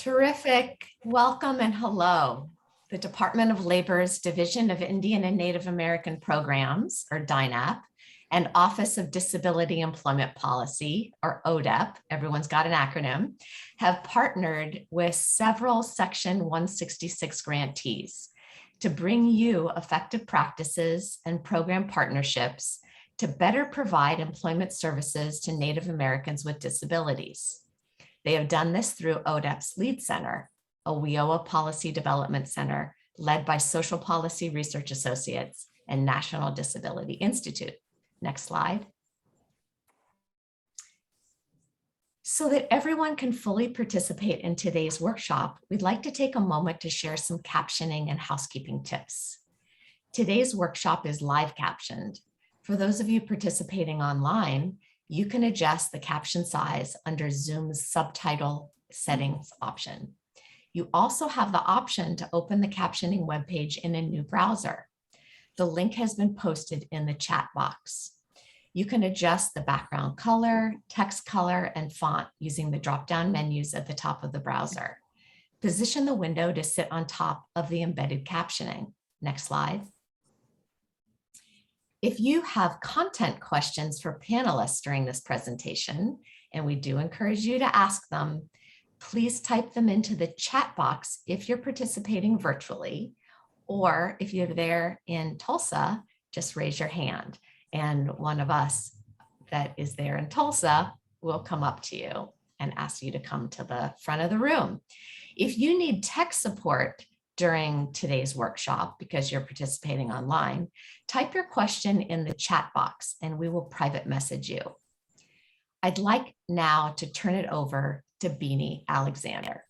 Terrific. Welcome and hello. The Department of Labor's Division of Indian and Native American Programs, or DINAP, and Office of Disability Employment Policy, or ODEP, everyone's got an acronym, have partnered with several Section 166 grantees to bring you effective practices and program partnerships to better provide employment services to Native Americans with disabilities. They have done this through ODEP's LEAD Center, a WIOA Policy Development Center led by Social Policy Research Associates and National Disability Institute. Next slide. So that everyone can fully participate in today's workshop, we'd like to take a moment to share some captioning and housekeeping tips. Today's workshop is live captioned. For those of you participating online, you can adjust the caption size under Zoom's subtitle settings option. You also have the option to open the captioning webpage in a new browser. The link has been posted in the chat box. You can adjust the background color, text color, and font using the drop-down menus at the top of the browser. Position the window to sit on top of the embedded captioning. Next slide. If you have content questions for panelists during this presentation, and we do encourage you to ask them, please type them into the chat box if you're participating virtually, or if you're there in Tulsa, just raise your hand and one of us that is there in Tulsa will come up to you and ask you to come to the front of the room. If you need tech support during today's workshop because you're participating online, type your question in the chat box and we will private message you. I'd like now to turn it over to Beanie Alexander.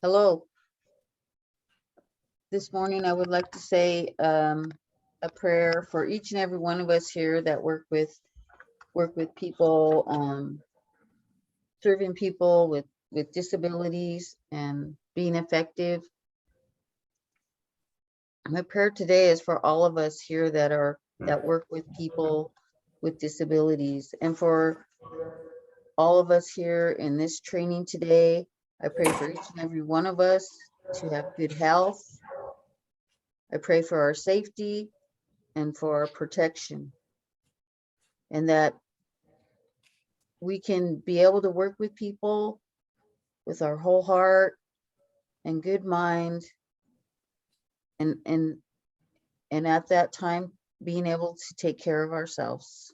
Hello. This morning I would like to say a prayer for each and every one of us here that work with people, serving people with disabilities and being effective. My prayer today is for all of us here that work with people with disabilities, and for all of us here in this training today. I pray for each and every one of us to have good health. I pray for our safety and for our protection, and that we can be able to work with people with our whole heart and good mind, and at that time being able to take care of ourselves.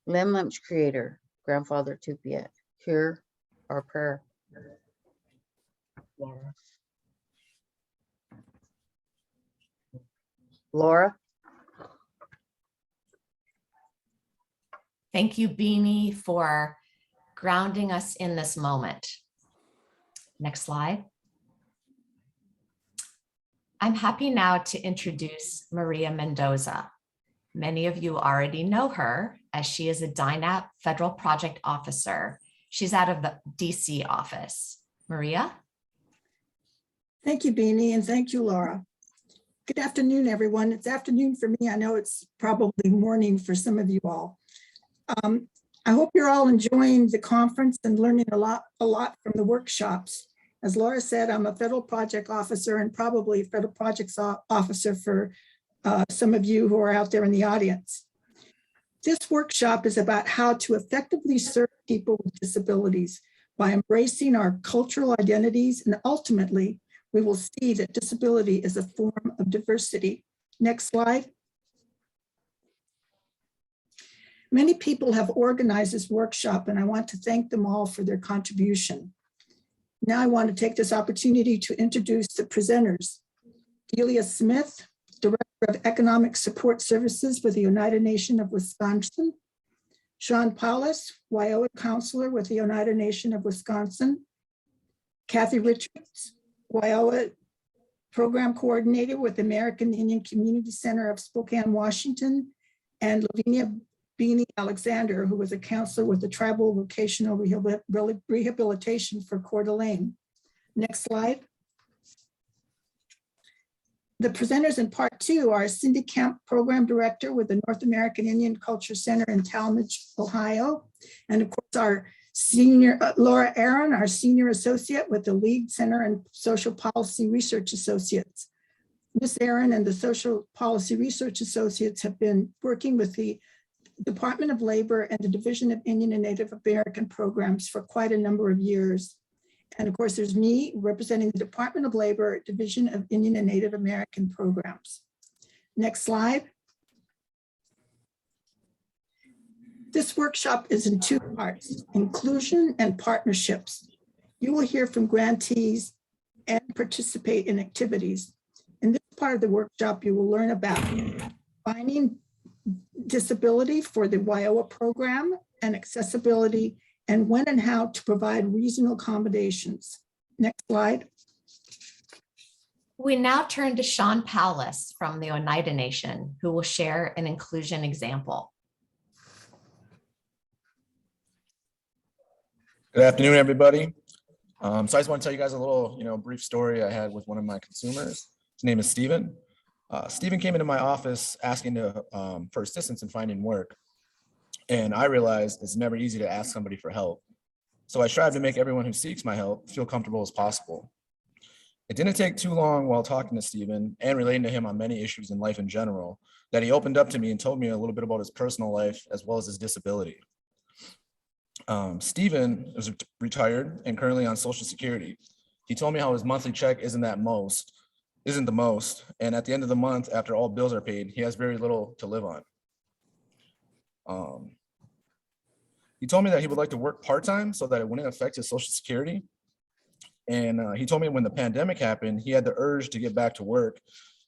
Lemlem's creator, Grandfather Tupiat, hear our prayer. Laura. Thank you, Beanie, for grounding us in this moment. Next slide. I'm happy now to introduce Maria Mendoza. Many of you already know her as she is a DINAP Federal Project Officer. She's out of the DC office. Maria? Thank you, Beanie, and thank you, Laura. Good afternoon, everyone. It's afternoon for me. I know it's probably morning for some of you all. I hope you're all enjoying the conference and learning a lot from the workshops. As Laura said, I'm a federal project officer and probably a federal projects officer for some of you who are out there in the audience. This workshop is about how to effectively serve people with disabilities by embracing our cultural identities, and ultimately, we will see that disability is a form of diversity. Next slide. Many people have organized this workshop, and I want to thank them all for their contribution. Now I want to take this opportunity to introduce the presenters. Delia Smith, Director of Economic Support Services with the Oneida Nation of Wisconsin. Sean Paulus, WIOA Counselor with the Oneida Nation of Wisconsin. Kathy Richards, WIOA Program Coordinator with the American Indian Community Center of Spokane, Washington. And Lavinia Beanie Alexander, who was a counselor with the Tribal Vocational Rehabilitation for Coeur d'Alene. Next slide. The presenters in part two are Cindy Kemp, Program Director with the North American Indian Culture Center in Talmadge, Ohio. And of course, our senior, Laura Aaron, our Senior Associate with the League Center and Social Policy Research Associates. Ms. Aaron and the Social Policy Research Associates have been working with the Department of Labor and the Division of Indian and Native American Programs for quite a number of years. And of course, there's me representing the Department of Labor, Division of Indian and Native American Programs. Next slide. This workshop is in two parts, inclusion and partnerships. You will hear from grantees and participate in activities. In this part of the workshop, you will learn about defining disability for the WIOA program and accessibility, and when and how to provide reasonable accommodations. Next slide. We now turn to Sean Powless from the Oneida Nation, who will share an inclusion example. Good afternoon, everybody. So I just want to tell you guys a little, brief story I had with one of my consumers. His name is Steven. Steven came into my office asking for assistance in finding work. And I realized it's never easy to ask somebody for help. So I strive to make everyone who seeks my help feel comfortable as possible. It didn't take too long while talking to Steven and relating to him on many issues in life in general that he opened up to me and told me a little bit about his personal life as well as his disability. Steven is retired and currently on Social Security. He told me how his monthly check isn't the most, and at the end of the month, after all bills are paid, he has very little to live on. He told me that he would like to work part-time so that it wouldn't affect his Social Security. And he told me when the pandemic happened, he had the urge to get back to work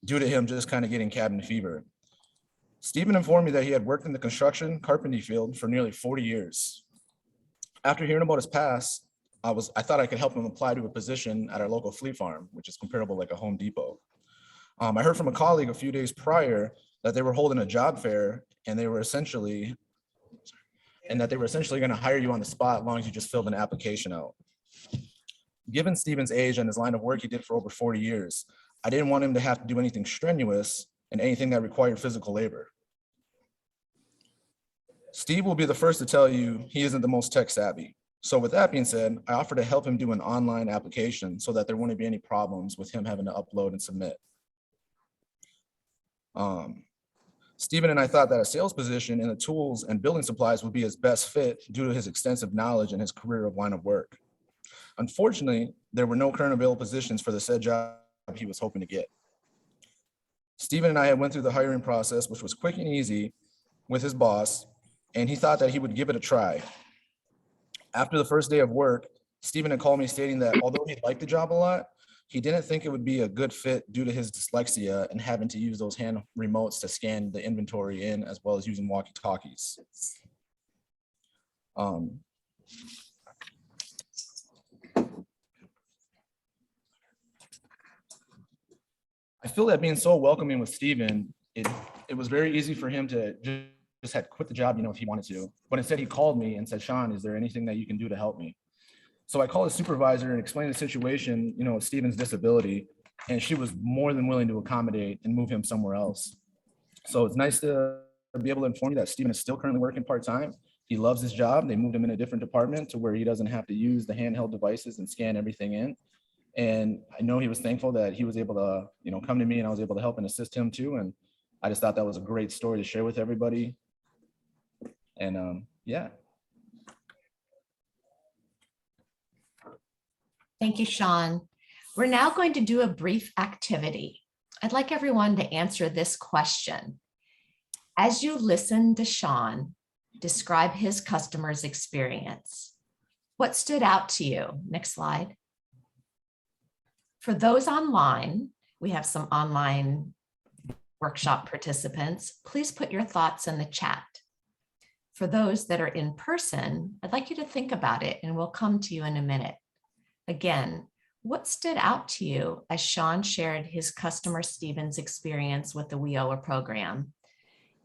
due to him just kind of getting cabin fever. Steven informed me that he had worked in the construction carpentry field for nearly 40 years. After hearing about his past, I thought I could help him apply to a position at our local flea farm, which is comparable like a Home Depot. I heard from a colleague a few days prior that they were holding a job fair and they were essentially going to hire you on the spot as long as you just filled an application out. Given Steven's age and his line of work he did for over 40 years, I didn't want him to have to do anything strenuous and anything that required physical labor. Steve will be the first to tell you he isn't the most tech savvy. So with that being said, I offered to help him do an online application so that there wouldn't be any problems with him having to upload and submit. Steven and I thought that a sales position in the tools and building supplies would be his best fit due to his extensive knowledge and his career of line of work. Unfortunately, there were no current available positions for the said job he was hoping to get. Steven and I had went through the hiring process, which was quick and easy with his boss, and he thought that he would give it a try. After the first day of work, Steven had called me stating that although he liked the job a lot, he didn't think it would be a good fit due to his dyslexia and having to use those hand remotes to scan the inventory in, as well as using walkie-talkies. I feel that being so welcoming with Steven, it was very easy for him to just had quit the job, if he wanted to. But instead he called me and said, Sean, is there anything that you can do to help me? So I called his supervisor and explained the situation, with Steven's disability, and she was more than willing to accommodate and move him somewhere else. So it's nice to be able to inform you that Steven is still currently working part-time. He loves his job. They moved him in a different department to where he doesn't have to use the handheld devices and scan everything in. And I know he was thankful that he was able to, come to me and I was able to help and assist him too. And I just thought that was a great story to share with everybody. And yeah. Thank you, Sean. We're now going to do a brief activity. I'd like everyone to answer this question. As you listen to Sean describe his customer's experience, what stood out to you? Next slide. For those online, we have some online workshop participants. Please put your thoughts in the chat. For those that are in person, I'd like you to think about it and we'll come to you in a minute. Again, what stood out to you as Sean shared his customer Steven's experience with the WIOA program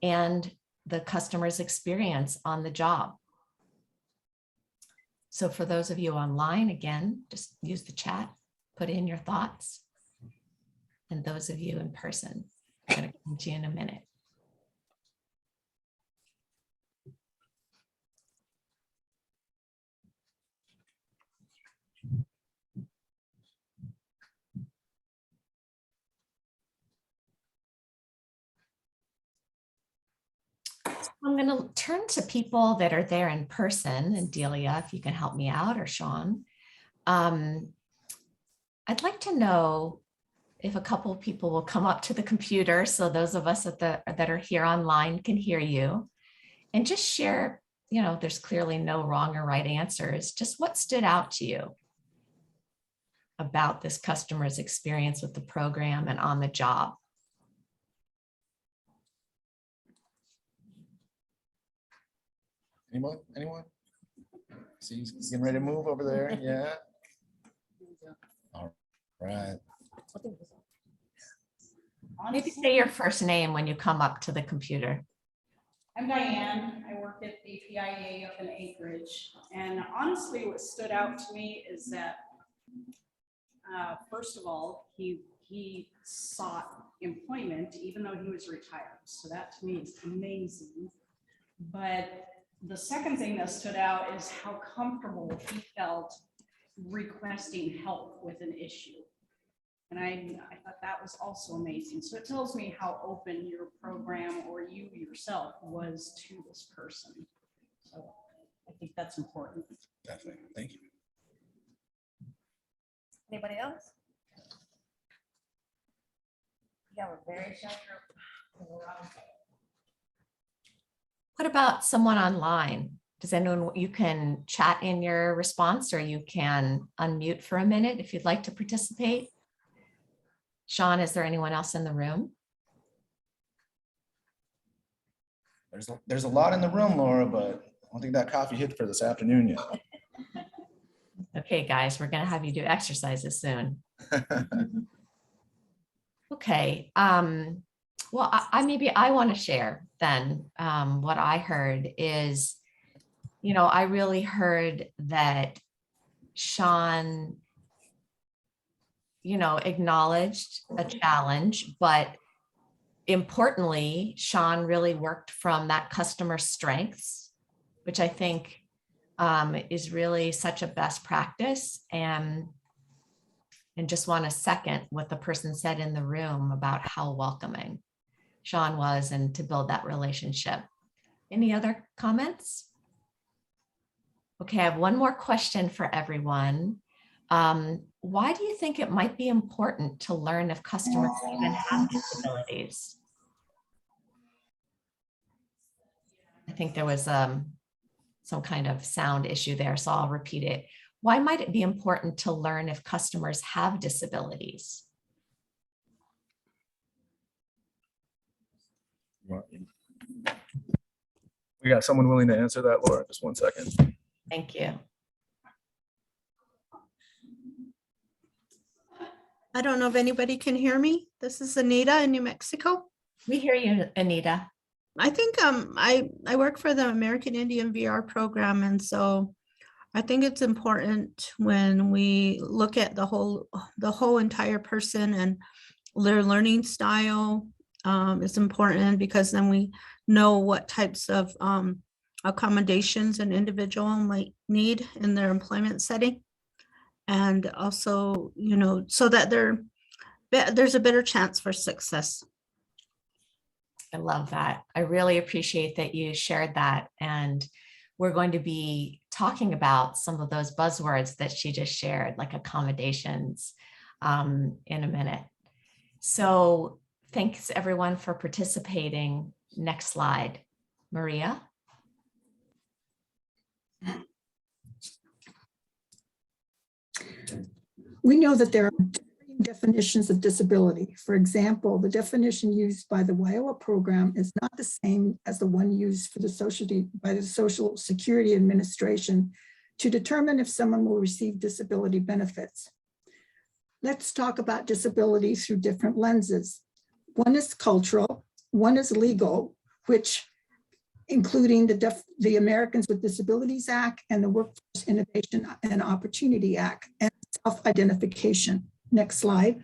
and the customer's experience on the job? So for those of you online, again, just use the chat, put in your thoughts. and those of you in person. I'm going to come to you in a minute. I'm going to turn to people that are there in person, and Delia, if you can help me out, or Sean. I'd like to know if a couple of people will come up to the computer so those of us that are here online can hear you, and just share, there's clearly no wrong or right answers, just what stood out to you about this customer's experience with the program and on the job. Anyone? See, he's getting ready to move over there. Yeah. All right. Maybe say your first name when you come up to the computer. I'm Diane. I work at the PIA up in Anchorage. And honestly, what stood out to me is that, first of all, he sought employment even though he was retired. So that to me is amazing. But the second thing that stood out is how comfortable he felt requesting help with an issue. And I thought that was also amazing. So it tells me how open your program or you yourself was to this person. So I think that's important. Definitely. Thank you. Anybody else? You have a very shy group. What about someone online? Does anyone, you can chat in your response, or you can unmute for a minute if you'd like to participate. Sean, is there anyone else in the room? There's a lot in the room, Laura, but I don't think that coffee hit for this afternoon yet. Okay, guys, we're going to have you do exercises soon. Okay. Well, I want to share then. What I heard is, I really heard that Sean, acknowledged a challenge, but importantly, Sean really worked from that customer strengths, which I think is really such a best practice. And just want to second what the person said in the room about how welcoming Sean was and to build that relationship. Any other comments? Okay, I have one more question for everyone. Why do you think it might be important to learn if customers even have disabilities? I think there was some kind of sound issue there, so I'll repeat it. Why might it be important to learn if customers have disabilities? We got someone willing to answer that, Laura? Just one second. Thank you. I don't know if anybody can hear me. This is Anita in New Mexico. We hear you, Anita. I think I work for the American Indian VR program, and so I think it's important when we look at the whole entire person and their learning style. It's important because then we know what types of accommodations an individual might need in their employment setting. And also, so that there's a better chance for success. I love that. I really appreciate that you shared that. And we're going to be talking about some of those buzzwords that she just shared, like accommodations, in a minute. So thanks everyone for participating. Next slide, Maria. We know that there are different definitions of disability. For example, the definition used by the Waiowa program is not the same as the one used for by the Social Security Administration to determine if someone will receive disability benefits. Let's talk about disability through different lenses. One is cultural, one is legal, which including the Americans with Disabilities Act and the Workforce Innovation and Opportunity Act, and self-identification. Next slide.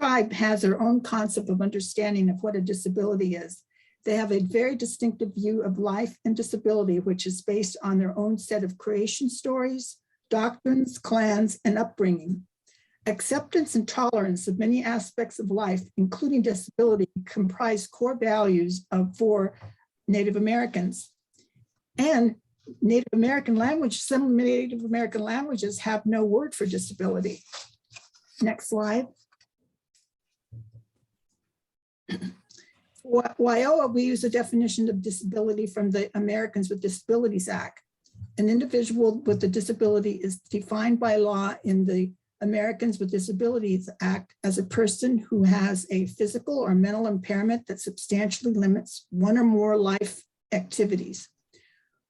tribe has their own concept of understanding of what a disability is. They have a very distinctive view of life and disability, which is based on their own set of creation stories, doctrines, clans, and upbringing. Acceptance and tolerance of many aspects of life, including disability, comprise core values for Native Americans. And Native American language, some Native American languages have no word for disability. Next slide. Wyoa, we use a definition of disability from the Americans with Disabilities Act. An individual with a disability is defined by law in the Americans with Disabilities Act as a person who has a physical or mental impairment that substantially limits one or more life activities,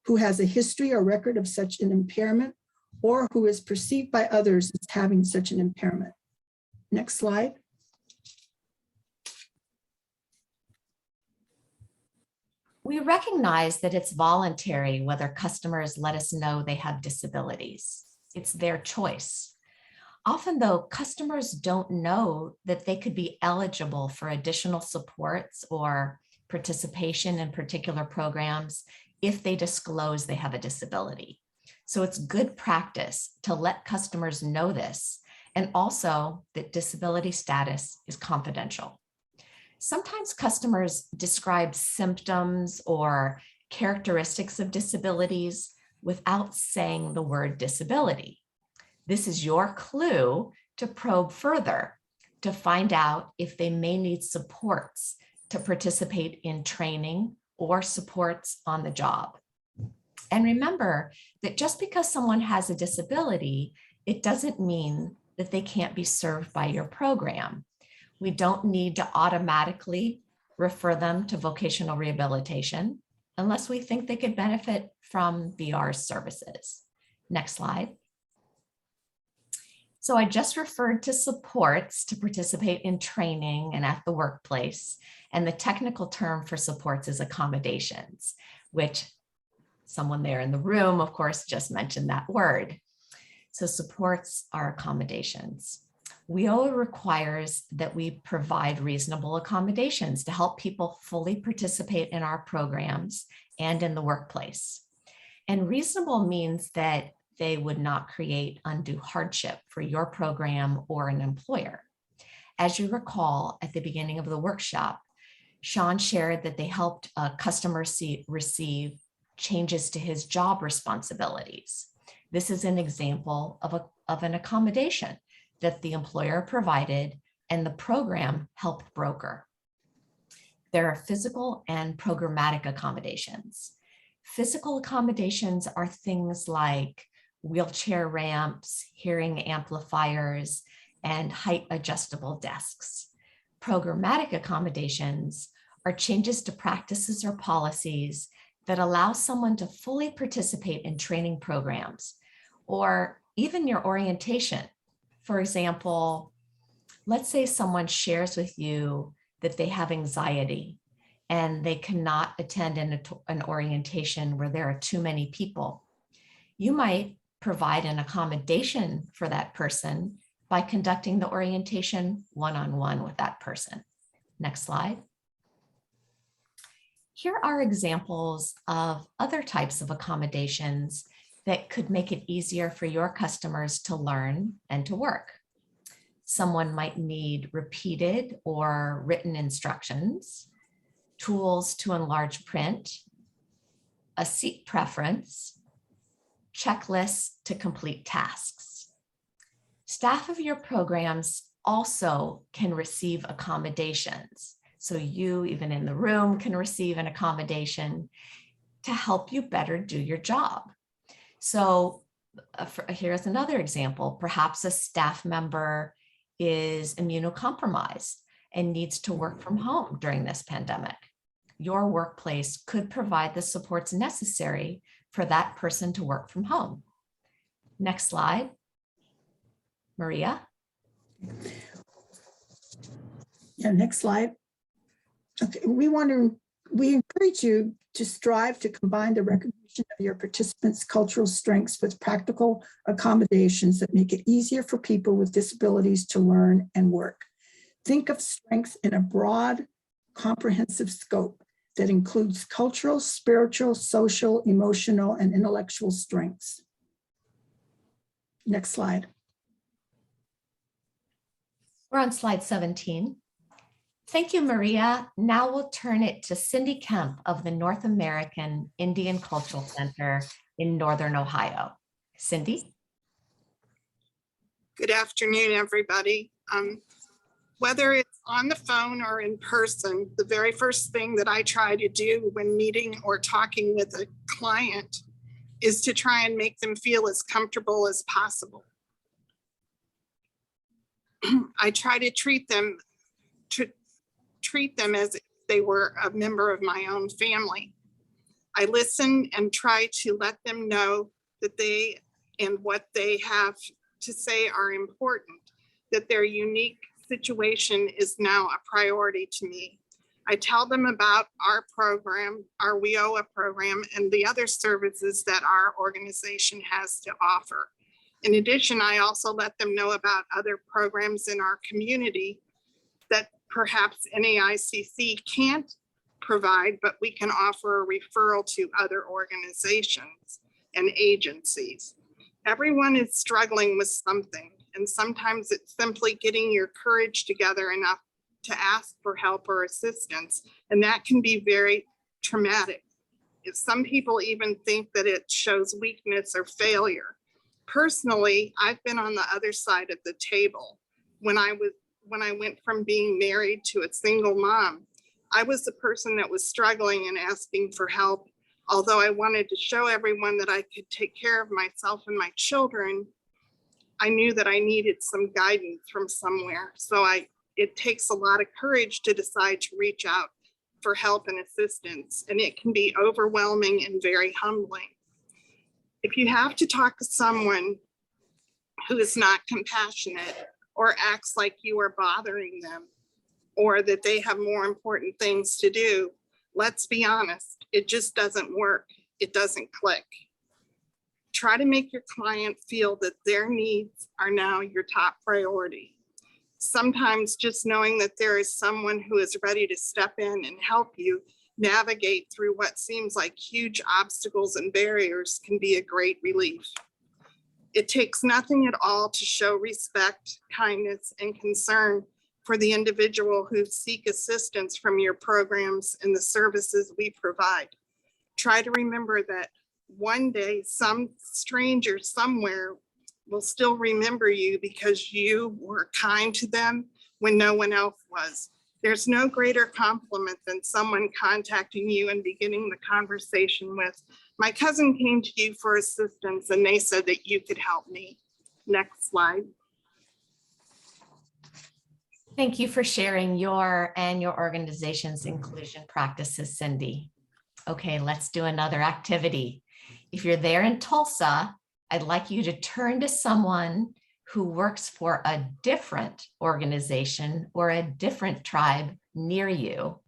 who has a history or record of such an impairment, or who is perceived by others as having such an impairment. Next slide. We recognize that it's voluntary whether customers let us know they have disabilities. It's their choice. Often though, customers don't know that they could be eligible for additional supports or participation in particular programs if they disclose they have a disability. So it's good practice to let customers know this, and also that disability status is confidential. Sometimes customers describe symptoms or characteristics of disabilities without saying the word disability. This is your clue to probe further to find out if they may need supports to participate in training or supports on the job. And remember that just because someone has a disability, it doesn't mean that they can't be served by your program. We don't need to automatically refer them to vocational rehabilitation unless we think they could benefit from VR's services. Next slide. So I just referred to supports to participate in training and at the workplace. And the technical term for supports is accommodations, which someone there in the room, of course, just mentioned that word. So supports are accommodations. WIOA requires that we provide reasonable accommodations to help people fully participate in our programs and in the workplace. And reasonable means that they would not create undue hardship for your program or an employer. As you recall, at the beginning of the workshop, Sean shared that they helped a customer receive changes to his job responsibilities. This is an example of an accommodation that the employer provided and the program helped broker. There are physical and programmatic accommodations. Physical accommodations are things like wheelchair ramps, hearing amplifiers, and height adjustable desks. Programmatic accommodations are changes to practices or policies that allow someone to fully participate in training programs or even your orientation. For example, let's say someone shares with you that they have anxiety and they cannot attend an orientation where there are too many people. You might provide an accommodation for that person by conducting the orientation one-on-one with that person. Next slide. Here are examples of other types of accommodations that could make it easier for your customers to learn and to work. Someone might need repeated or written instructions, tools to enlarge print, a seat preference, checklists to complete tasks. Staff of your programs also can receive accommodations. So you, even in the room, can receive an accommodation to help you better do your job. So here's another example. Perhaps a staff member is immunocompromised and needs to work from home during this pandemic. Your workplace could provide the supports necessary for that person to work from home. Next slide. Maria. Yeah, next slide. Okay, we encourage you to strive to combine the recognition of your participants' cultural strengths with practical accommodations that make it easier for people with disabilities to learn and work. Think of strengths in a broad, comprehensive scope that includes cultural, spiritual, social, emotional, and intellectual strengths. Next slide. We're on slide 17. Thank you, Maria. Now we'll turn it to Cindy Kemp of the North American Indian Cultural Center in Northern Ohio. Cindy? Good afternoon, everybody. Whether it's on the phone or in person, the very first thing that I try to do when meeting or talking with a client is to try and make them feel as comfortable as possible. I try to treat them as if they were a member of my own family. I listen and try to let them know that they and what they have to say are important, that their unique situation is now a priority to me. I tell them about our program, our WIOA program, and the other services that our organization has to offer. In addition, I also let them know about other programs in our community that perhaps NAICC can't provide, but we can offer a referral to other organizations and agencies. Everyone is struggling with something, and sometimes it's simply getting your courage together enough to ask for help or assistance, and that can be very traumatic. If some people even think that it shows weakness or failure. Personally, I've been on the other side of the table. When I went from being married to a single mom, I was the person that was struggling and asking for help. Although I wanted to show everyone that I could take care of myself and my children, I knew that I needed some guidance from somewhere. So it takes a lot of courage to decide to reach out for help and assistance, and it can be overwhelming and very humbling. If you have to talk to someone who is not compassionate or acts like you are bothering them, or that they have more important things to do, let's be honest, it just doesn't work. It doesn't click. Try to make your client feel that their needs are now your top priority. Sometimes just knowing that there is someone who is ready to step in and help you navigate through what seems like huge obstacles and barriers can be a great relief. It takes nothing at all to show respect, kindness, and concern for the individual who seek assistance from your programs and the services we provide. Try to remember that one day some stranger somewhere will still remember you because you were kind to them when no one else was. There's no greater compliment than someone contacting you and beginning the conversation with, "My cousin came to you for assistance and they said that you could help me." Next slide. Thank you for sharing your and your organization's inclusion practices, Cindy. Okay, let's do another activity. If you're there in Tulsa, I'd like you to turn to someone who works for a different organization or a different tribe near you.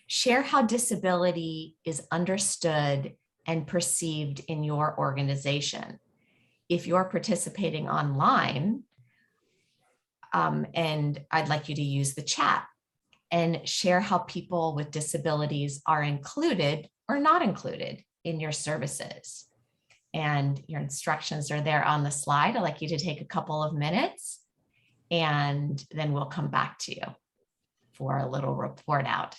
Share how disability is understood and perceived in your organization. If you're participating online, and I'd like you to use the chat and share how people with disabilities are included or not included in your services. And your instructions are there on the slide. I'd like you to take a couple of minutes and then we'll come back to you for a little report out.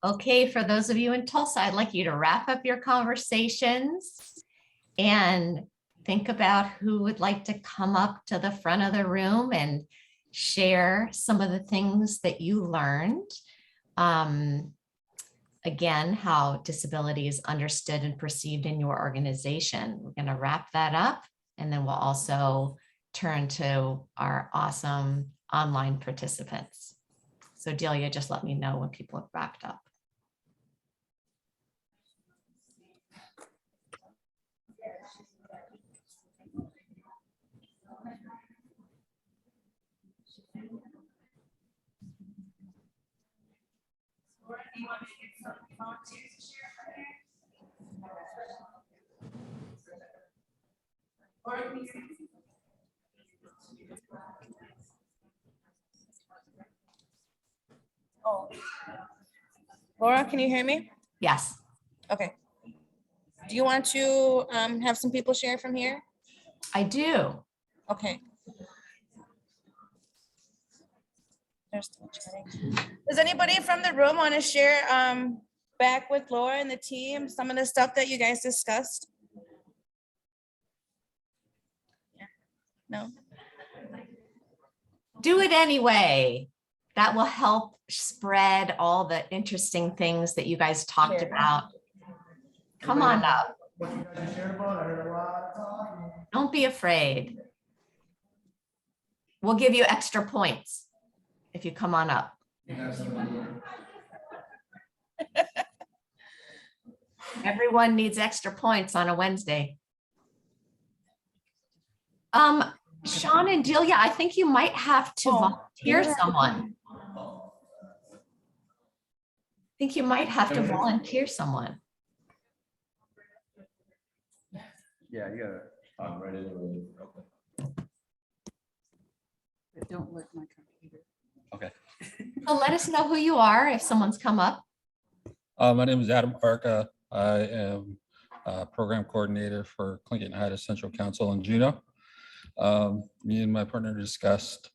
Okay, for those of you in Tulsa, I'd like you to wrap up your conversations and think about who would like to come up to the front of the room and share some of the things that you learned. Again, how disability is understood and perceived in your organization. We're going to wrap that up, and then we'll also turn to our awesome online participants. So Delia, just let me know when people have wrapped up. Oh. Laura, can you hear me? Yes. Okay. Do you want to have some people share from here? I do. Okay. They're still chatting. Does anybody from the room want to share back with Laura and the team some of the stuff that you guys discussed? Yeah. No? do it anyway. That will help spread all the interesting things that you guys talked about. Come on up. Don't be afraid. We'll give you extra points if you come on up. Everyone needs extra points on a Wednesday. Sean and Delia, I think you might have to volunteer someone. I think you might have to volunteer someone. Yeah, you gotta. I'm ready to. Don't lick my computer. Okay. So let us know who you are if someone's come up. My name is Adam Arca. I am program coordinator for Clinton Oneida Central Council in Juneau. Me and my partner discussed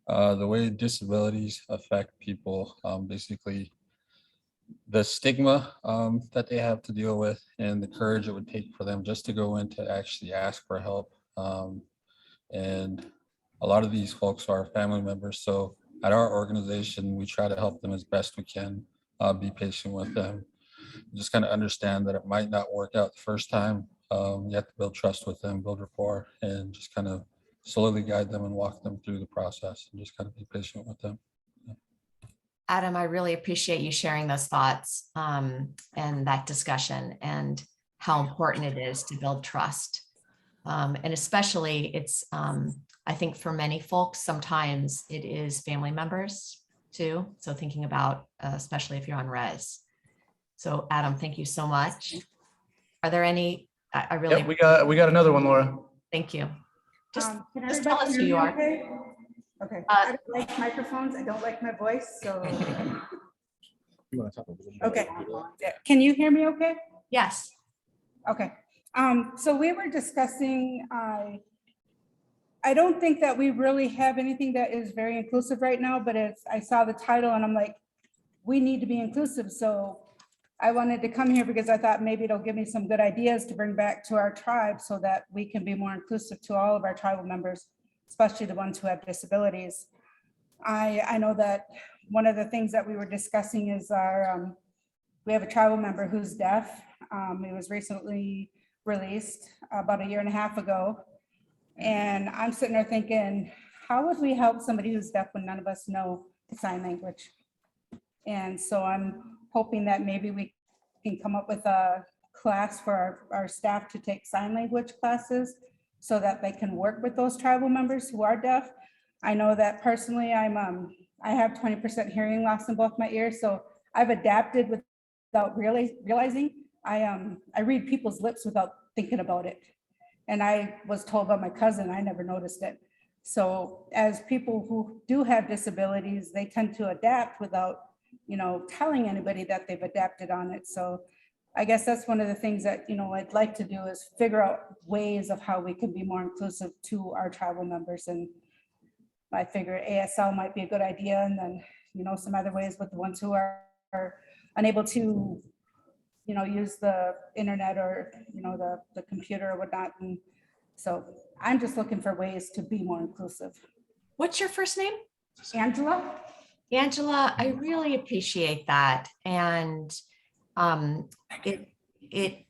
the way disabilities affect people, basically the stigma that they have to deal with and the courage it would take for them just to go in to actually ask for help. And a lot of these folks are family members. So at our organization, we try to help them as best we can, be patient with them. Just kind of understand that it might not work out the first time. You have to build trust with them, build rapport, and just kind of slowly guide them and walk them through the process and just kind of be patient with them. Adam, I really appreciate you sharing those thoughts and that discussion and how important it is to build trust. And especially it's, I think for many folks, sometimes it is family members too. So thinking about, especially if you're on res. So Adam, thank you so much. Are there any, I really, Yep, we got another one, Laura. thank you. Just Can just tell everybody us who hear you me are. okay? Okay, I don't like microphones, I don't like my voice, so, okay. Yeah, can you hear me okay? Yes. Okay, so we were discussing, I don't think that we really have anything that is very inclusive right now, but I saw the title and I'm like, we need to be inclusive, so I wanted to come here because I thought maybe it'll give me some good ideas to bring back to our tribe so that we can be more inclusive to all of our tribal members, especially the ones who have disabilities. I know that one of the things that we were discussing is we have a tribal member who's deaf. He was recently released about 1.5 years ago. And I'm sitting there thinking, how would we help somebody who's deaf when none of us know sign language? And so I'm hoping that maybe we can come up with a class for our staff to take sign language classes so that they can work with those tribal members who are deaf. I know that personally I have 20% hearing loss in both my ears, so I've adapted without realizing. I read people's lips without thinking about it. And I was told by my cousin, I never noticed it. So as people who do have disabilities, they tend to adapt without, telling anybody that they've adapted on it. So I guess that's one of the things that, I'd like to do is figure out ways of how we can be more inclusive to our tribal members. And I figure ASL might be a good idea. And then, some other ways with the ones who are unable to, use the internet or, the computer or whatnot. And so I'm just looking for ways to be more inclusive. What's your first name? Angela? Angela, I really appreciate that. And it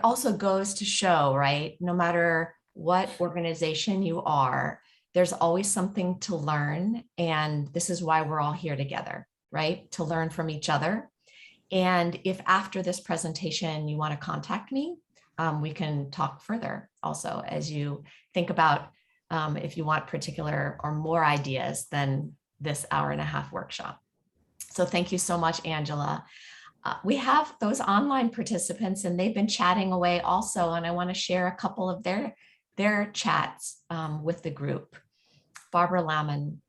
also goes to show, right? No matter what organization you are, there's always something to learn. And this is why we're all here together, right? To learn from each other. And if after this presentation, you want to contact me, we can talk further also as you think about if you want particular or more ideas than this 1.5-hour workshop. So thank you so much, Angela. We have those online participants and they've been chatting away also. And I want to share a couple of their chats with the group. Barbara Lamon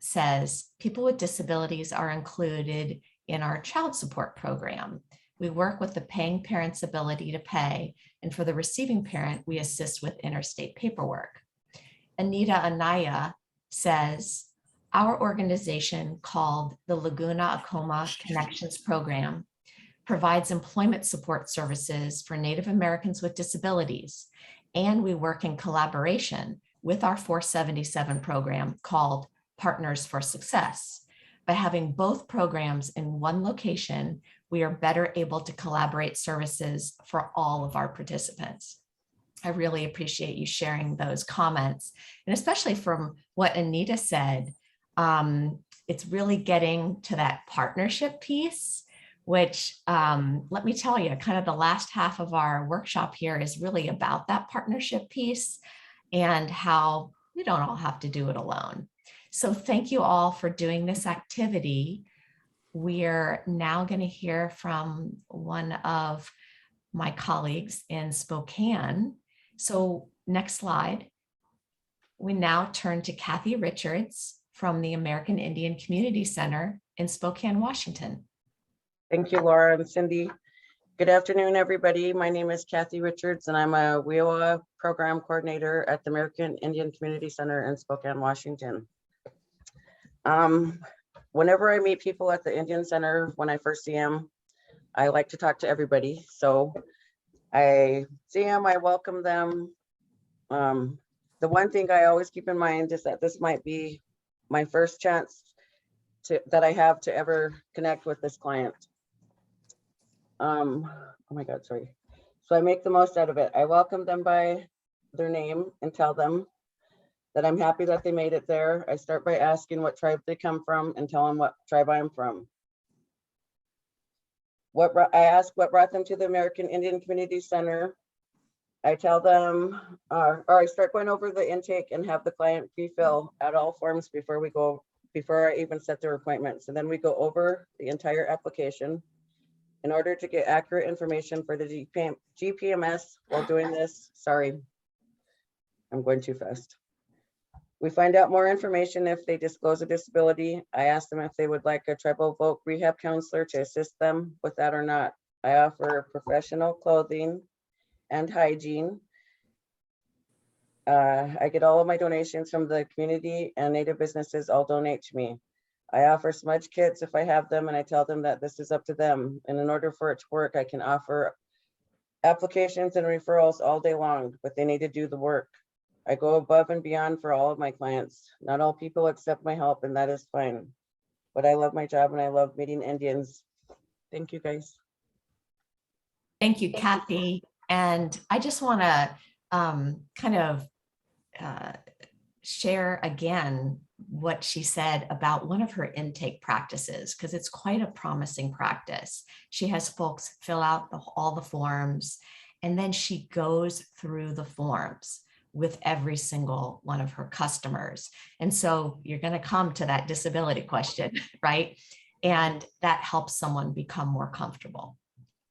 says, people with disabilities are included in our child support program. We work with the paying parent's ability to pay, and for the receiving parent, we assist with interstate paperwork. Anita Anaya says, our organization called the Laguna Acoma Connections Program provides employment support services for Native Americans with disabilities, and we work in collaboration with our 477 program called partners for success. By having both programs in one location, we are better able to collaborate services for all of our participants. I really appreciate you sharing those comments, and especially from what Anita said, it's really getting to that partnership piece, which let me tell you, kind of the last half of our workshop here is really about that partnership piece and how we don't all have to do it alone. So thank you all for doing this activity. We're now going to hear from one of my colleagues in Spokane. So next slide. We now turn to Kathy Richards from the American Indian Community Center in Spokane, Washington. Thank you, Laura and Cindy. Good afternoon, everybody. My name is Kathy Richards, and I'm a WIOA program coordinator at the American Indian Community Center in Spokane, Washington. Whenever I meet people at the Indian Center, when I first see them, I like to talk to everybody. So I see them, I welcome them. The one thing I always keep in mind is that this might be my first chance that I have to ever connect with this client. Oh my God, sorry. So I make the most out of it. I welcome them by their name and tell them that I'm happy that they made it there. I start by asking what tribe they come from and tell them what tribe I'm from. I ask what brought them to the American Indian Community Center. I tell them, or I start going over the intake and have the client refill at all forms before I even set their appointments. And then we go over the entire application in order to get accurate information for the GPMS. While doing this, sorry, I'm going too fast. We find out more information if they disclose a disability. I ask them if they would like a tribal voc rehab counselor to assist them with that or not. I offer professional clothing and hygiene. I get all of my donations from the community, and Native businesses all donate to me. I offer smudge kits if I have them, and I tell them that this is up to them. And in order for it to work, I can offer applications and referrals all day long, but they need to do the work. I go above and beyond for all of my clients. Not all people accept my help, and that is fine. But I love my job and I love meeting Indians. Thank you, guys. Thank you, Kathy. And I just want to kind of share again what she said about one of her intake practices, because it's quite a promising practice. She has folks fill out all the forms, and then she goes through the forms with every single one of her customers. And so you're going to come to that disability question, right? And that helps someone become more comfortable.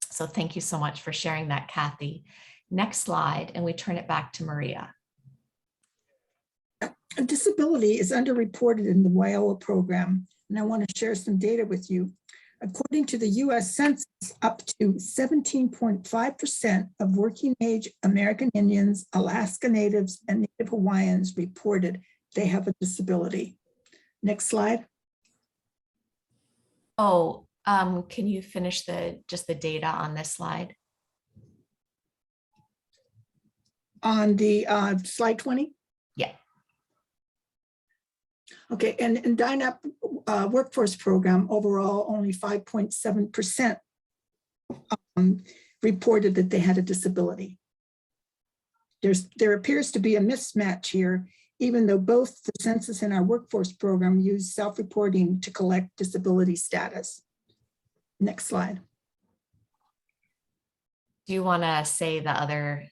So thank you so much for sharing that, Kathy. Next slide, and we turn it back to Maria. A disability is underreported in the WIOA program, and I want to share some data with you. According to the US Census, up to 17.5% of working age American Indians, Alaska Natives, and Native Hawaiians reported they have a disability. Next slide. Oh, can you finish just the data on this slide? On the slide 20? Yeah. Okay, and in DINAP workforce program, overall, only 5.7% reported that they had a disability. There appears to be a mismatch here, even though both the census and our workforce program use self-reporting to collect disability status. Next slide. Do you want to say the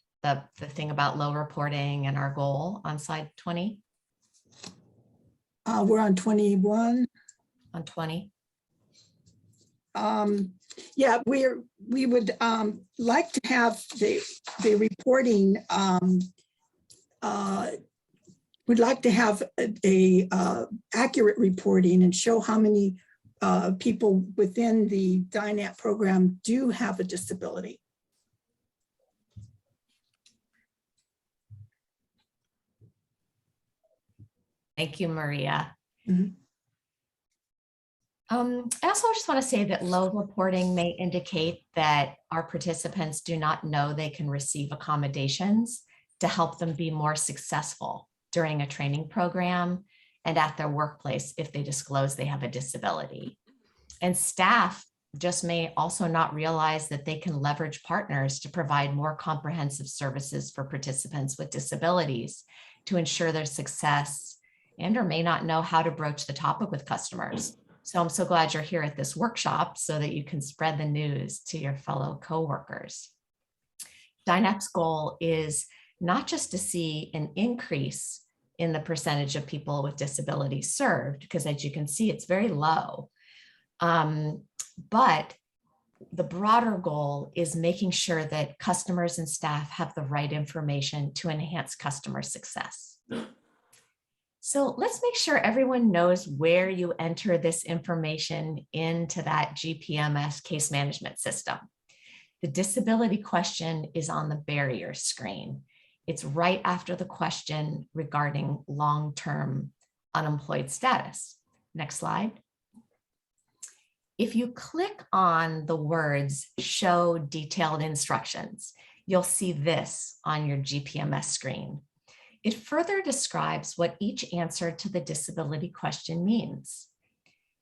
thing about low reporting and our goal on slide 20? We're on 21. On 20. Yeah, we would like to have the reporting. We'd like to have a accurate reporting and show how many people within the DINAP program do have a disability. Thank you, Maria. Mm-hmm. I also just want to say that low reporting may indicate that our participants do not know they can receive accommodations to help them be more successful during a training program. and at their workplace if they disclose they have a disability. And staff just may also not realize that they can leverage partners to provide more comprehensive services for participants with disabilities to ensure their success, and or may not know how to broach the topic with customers. So I'm so glad you're here at this workshop so that you can spread the news to your fellow coworkers. DINAP's goal is not just to see an increase in the percentage of people with disabilities served, because as you can see, it's very low. But the broader goal is making sure that customers and staff have the right information to enhance customer success. So let's make sure everyone knows where you enter this information into that GPMS case management system. The disability question is on the barrier screen. It's right after the question regarding long-term unemployed status. Next slide. If you click on the words show detailed instructions, you'll see this on your GPMS screen. It further describes what each answer to the disability question means.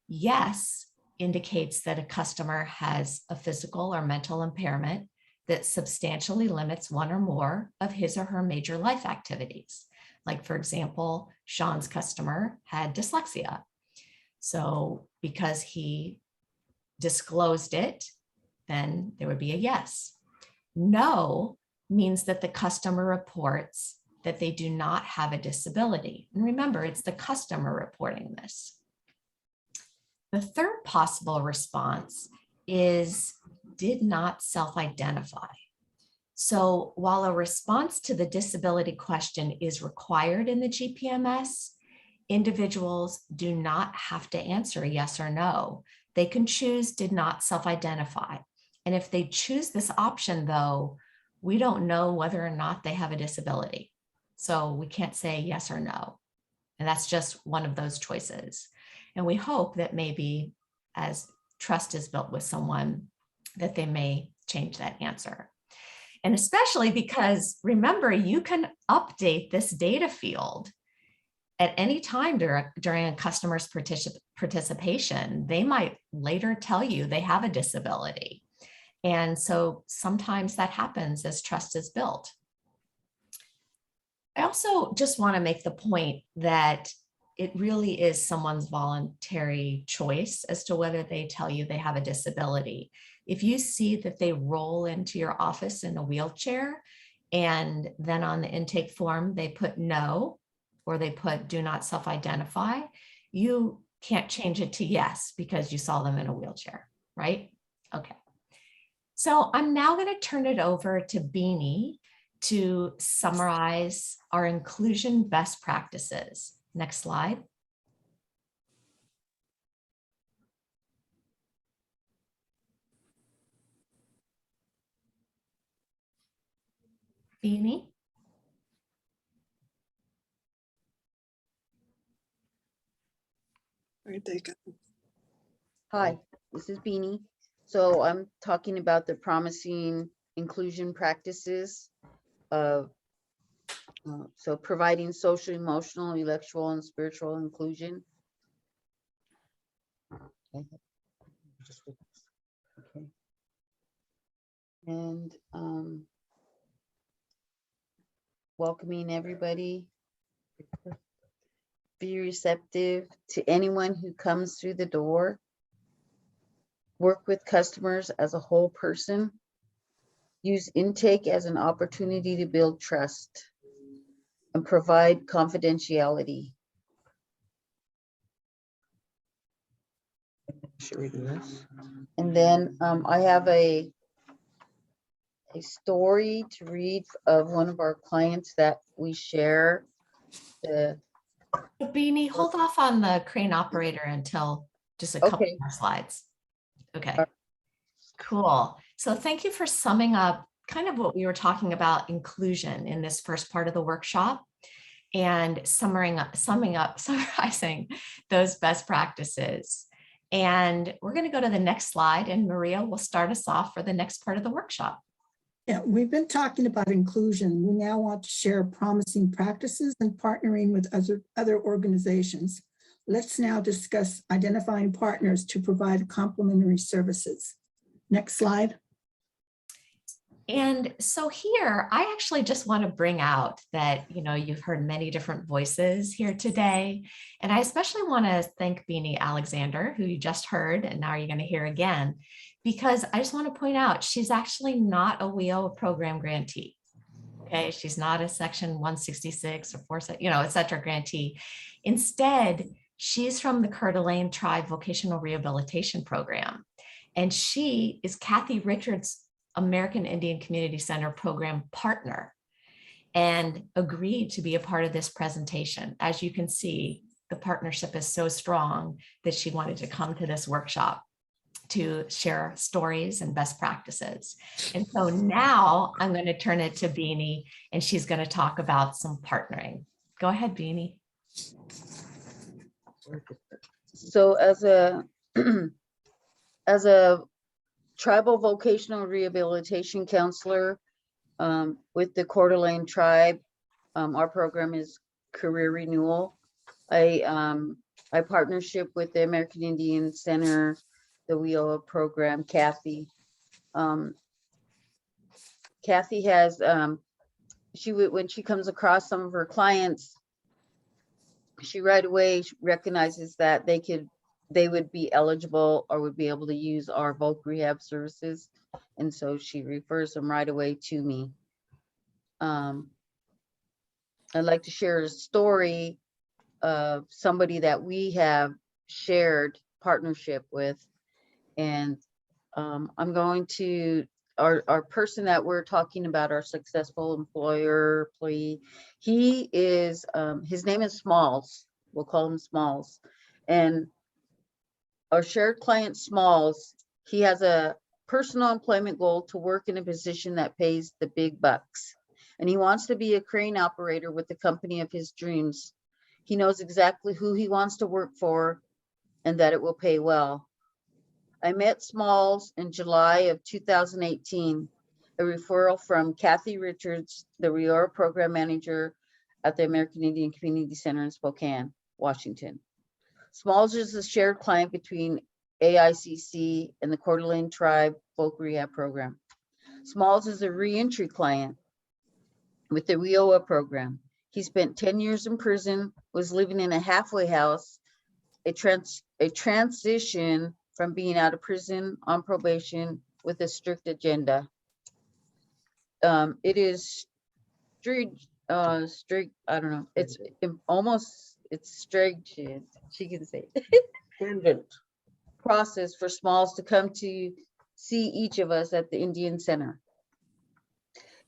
Yes indicates that a customer has a physical or mental impairment that substantially limits one or more of his or her major life activities. Like, for example, Sean's customer had dyslexia. So because he disclosed it, then there would be a yes. No means that the customer reports that they do not have a disability. And remember, it's the customer reporting this. The third possible response is did not self-identify. So while a response to the disability question is required in the GPMS, individuals do not have to answer yes or no. They can choose did not self-identify. And if they choose this option, though, we don't know whether or not they have a disability. So we can't say yes or no. And that's just one of those choices. And we hope that maybe as trust is built with someone, that they may change that answer. And especially because remember, you can update this data field at any time during a customer's participation. They might later tell you they have a disability. And so sometimes that happens as trust is built. I also just want to make the point that it really is someone's voluntary choice as to whether they tell you they have a disability. If you see that they roll into your office in a wheelchair and then on the intake form they put no, or they put do not self-identify, you can't change it to yes because you saw them in a wheelchair, right? Okay. So I'm now going to turn it over to Beanie to summarize our inclusion best practices. Next slide. Beanie. Hi, this is Beanie. So I'm talking about the promising inclusion practices of so providing social, emotional, intellectual, and spiritual inclusion. Okay. And welcoming everybody. Be receptive to anyone who comes through the door. Work with customers as a whole person. Use intake as an opportunity to build trust and provide confidentiality. Should we do this? And then I have a story to read of one of our clients that we share. Beanie, hold off on the crane operator until just a couple more slides. Okay, cool. So thank you for summing up kind of what we were talking about inclusion in this first part of the workshop and summarizing those best practices. And we're going to go to the next slide and Maria will start us off for the next part of the workshop. Yeah, we've been talking about inclusion. We now want to share promising practices and partnering with other organizations. Let's now discuss identifying partners to provide complementary services. Next slide. And so here, I actually just want to bring out that, you've heard many different voices here today. And I especially want to thank Beanie Alexander, who you just heard, and now you're going to hear again, because I just want to point out, she's actually not a WEOA program grantee. Okay, she's not a section 166 or 4, et cetera grantee. Instead, she's from the Coeur d'Alene Tribe Vocational Rehabilitation Program. And she is Kathy Richards' American Indian Community Center program partner and agreed to be a part of this presentation. As you can see, the partnership is so strong that she wanted to come to this workshop to share stories and best practices. And so now I'm going to turn it to Beanie, and she's going to talk about some partnering. Go ahead, Beanie. So as a as a tribal vocational rehabilitation counselor with the Coeur d'Alene tribe, our program is career renewal. I partnership with the American Indian Center, the WEOA program, Kathy. Kathy has, when she comes across some of her clients, she right away recognizes that they would be eligible or would be able to use our voc rehab services. And so she refers them right away to me. I'd like to share a story of somebody that we have shared partnership with. And I'm going to, our person that we're talking about, our successful employee, he is, his name is Smalls. We'll call him Smalls. And our shared client Smalls, he has a personal employment goal to work in a position that pays the big bucks. And he wants to be a crane operator with the company of his dreams. He knows exactly who he wants to work for and that it will pay well. I met Smalls in July of 2018, a referral from Kathy Richards, the WEOA program manager at the American Indian Community Center in Spokane, Washington. Smalls is a shared client between AICC and the Coeur d'Alene Tribe Folk Rehab Program. Smalls is a reentry client with the WEOA program. He spent 10 years in prison, was living in a halfway house, a transition from being out of prison on probation with a strict agenda. It is strict, I don't know, it's almost, it's strict, she can say, stringent process for Smalls to come to see each of us at the Indian Center.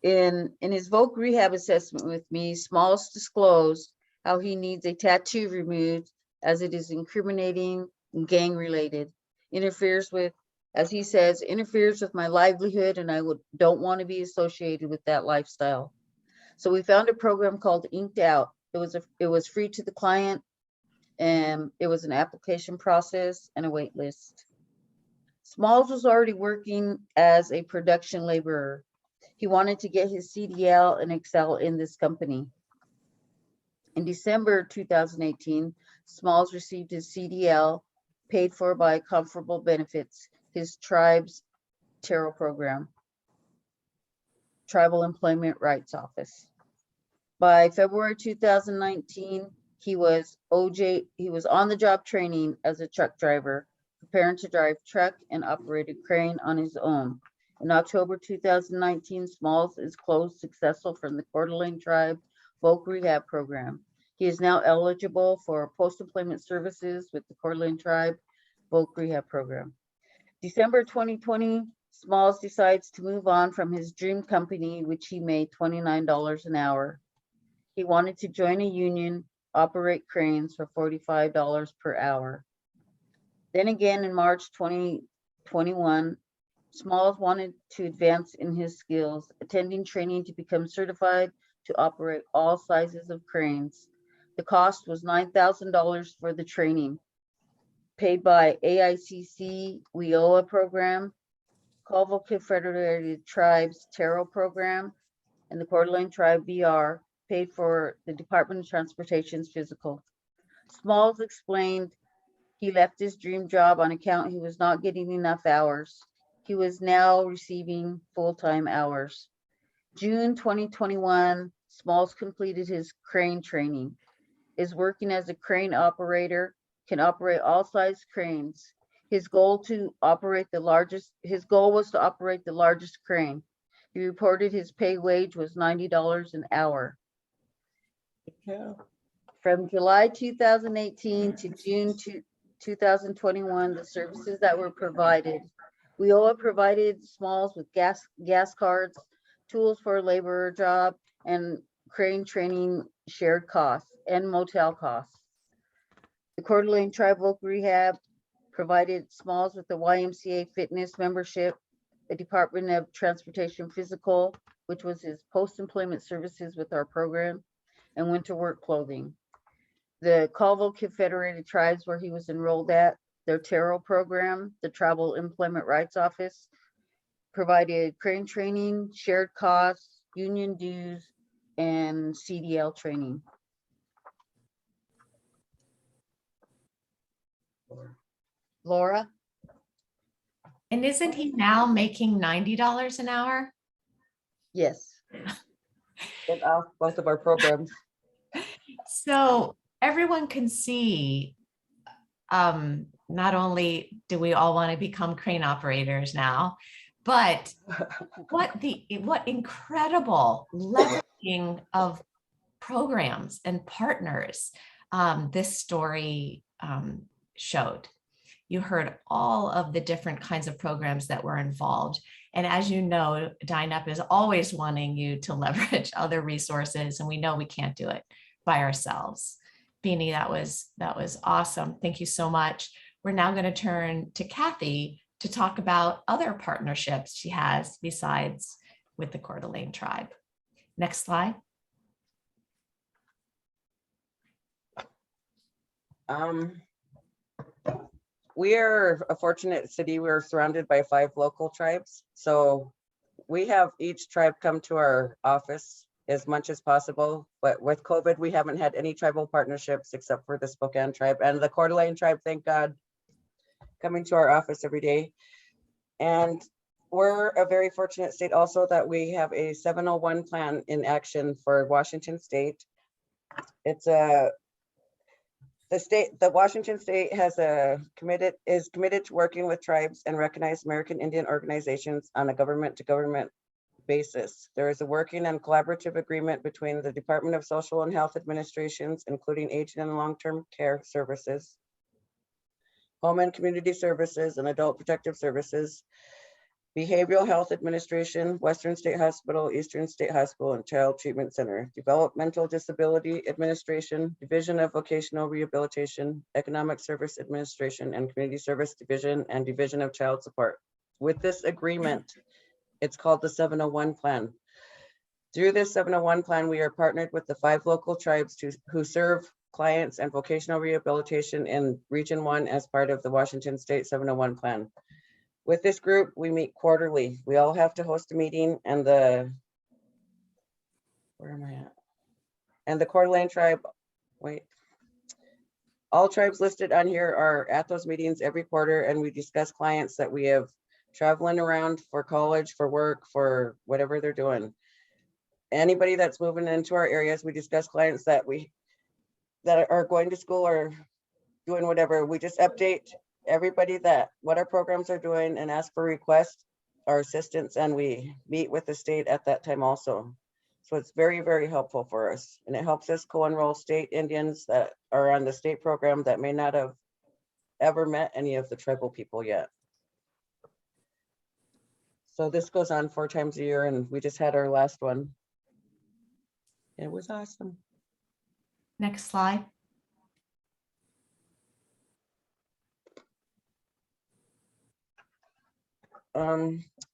In his voc rehab assessment with me, Smalls disclosed how he needs a tattoo removed as it is incriminating and gang related, interferes with, as he says, interferes with my livelihood, and I don't want to be associated with that lifestyle. So we found a program called Inked Out. It was free to the client, and it was an application process and a wait list. Smalls was already working as a production laborer. He wanted to get his CDL and excel in this company. In December 2018, Smalls received his CDL, paid for by Comfortable Benefits, his tribe's TARO program, Tribal Employment Rights Office. By February 2019, he was on the job training as a truck driver, preparing to drive truck and operate a crane on his own. In October 2019, Smalls is closed successful from the Coeur d'Alene Tribe Voc Rehab Program. He is now eligible for post-employment services with the Coeur d'Alene Tribe Voc Rehab Program. December 2020, Smalls decides to move on from his dream company, which he made $29 an hour. He wanted to join a union, operate cranes for $45 per hour. Then again, in March 2021, Smalls wanted to advance in his skills, attending training to become certified to operate all sizes of cranes. The cost was $9,000 for the training, paid by AICC WEOA program, Colville Confederated Tribes Tarot Program, and the Coeur d'Alene Tribe BR paid for the Department of Transportation's physical. Smalls explained he left his dream job on account he was not getting enough hours. He was now receiving full-time hours. June 2021, Smalls completed his crane training, is working as a crane operator, can operate all size cranes. His goal was to operate the largest crane. He reported his pay wage was $90 an hour. Yeah. From July 2018 to June 2021, the services that were provided. WIOA provided Smalls with gas cards, tools for a laborer job, and crane training shared costs and motel costs. The Coeur d'Alene Tribe Voc Rehab provided Smalls with the YMCA fitness membership, the Department of Transportation physical, which was his post-employment services with our program, and winter work clothing. The Colville Confederated Tribes, where he was enrolled at, their tarot program, the Tribal Employment Rights Office, provided crane training, shared costs, union dues, and CDL training. Laura? And isn't he now making $90 an hour? Yes. And off both of our programs. So everyone can see, not only do we all want to become crane operators now, but what incredible leveraging of programs and partners this story showed. You heard all of the different kinds of programs that were involved. And as you know, DineUp is always wanting you to leverage other resources, and we know we can't do it by ourselves. Beanie, that was awesome. Thank you so much. We're now going to turn to Kathy to talk about other partnerships she has besides with the Coeur d'Alene Tribe. Next slide. We are a fortunate city. We're surrounded by 5 local tribes. So we have each tribe come to our office as much as possible. But with COVID, we haven't had any tribal partnerships except for the Spokane tribe and the Coeur d'Alene Tribe, thank God, coming to our office every day. And we're a very fortunate state also that we have a 701 plan in action for Washington State. It's the Washington State is committed to working with tribes and recognized American Indian organizations on a government to government basis. There is a working and collaborative agreement between the Department of Social and Health Administrations, including aging and long-term care services, home and community services, and adult protective services, Behavioral Health Administration, Western State Hospital, Eastern State Hospital, and Child Treatment Center, Developmental Disability Administration, Division of Vocational Rehabilitation, Economic Service Administration, and Community Service Division, and Division of Child Support. With this agreement, it's called the 701 plan. Through this 701 plan, we are partnered with the 5 local tribes who serve clients and vocational rehabilitation in Region 1 as part of the Washington State 701 plan. With this group, we meet quarterly. We all have to host a meeting, and the Coeur d'Alene Tribe, all tribes listed on here are at those meetings every quarter, and we discuss clients that we have traveling around for college, for work, for whatever they're doing. Anybody that's moving into our areas, we discuss clients that are going to school or doing whatever. We just update everybody that what our programs are doing and ask for requests or assistance, and we meet with the state at that time also. So it's very, very helpful for us, and it helps us co-enroll state Indians that are on the state program that may not have ever met any of the tribal people yet. So this goes on 4 times a year, and we just had our last one. It was awesome. Next slide.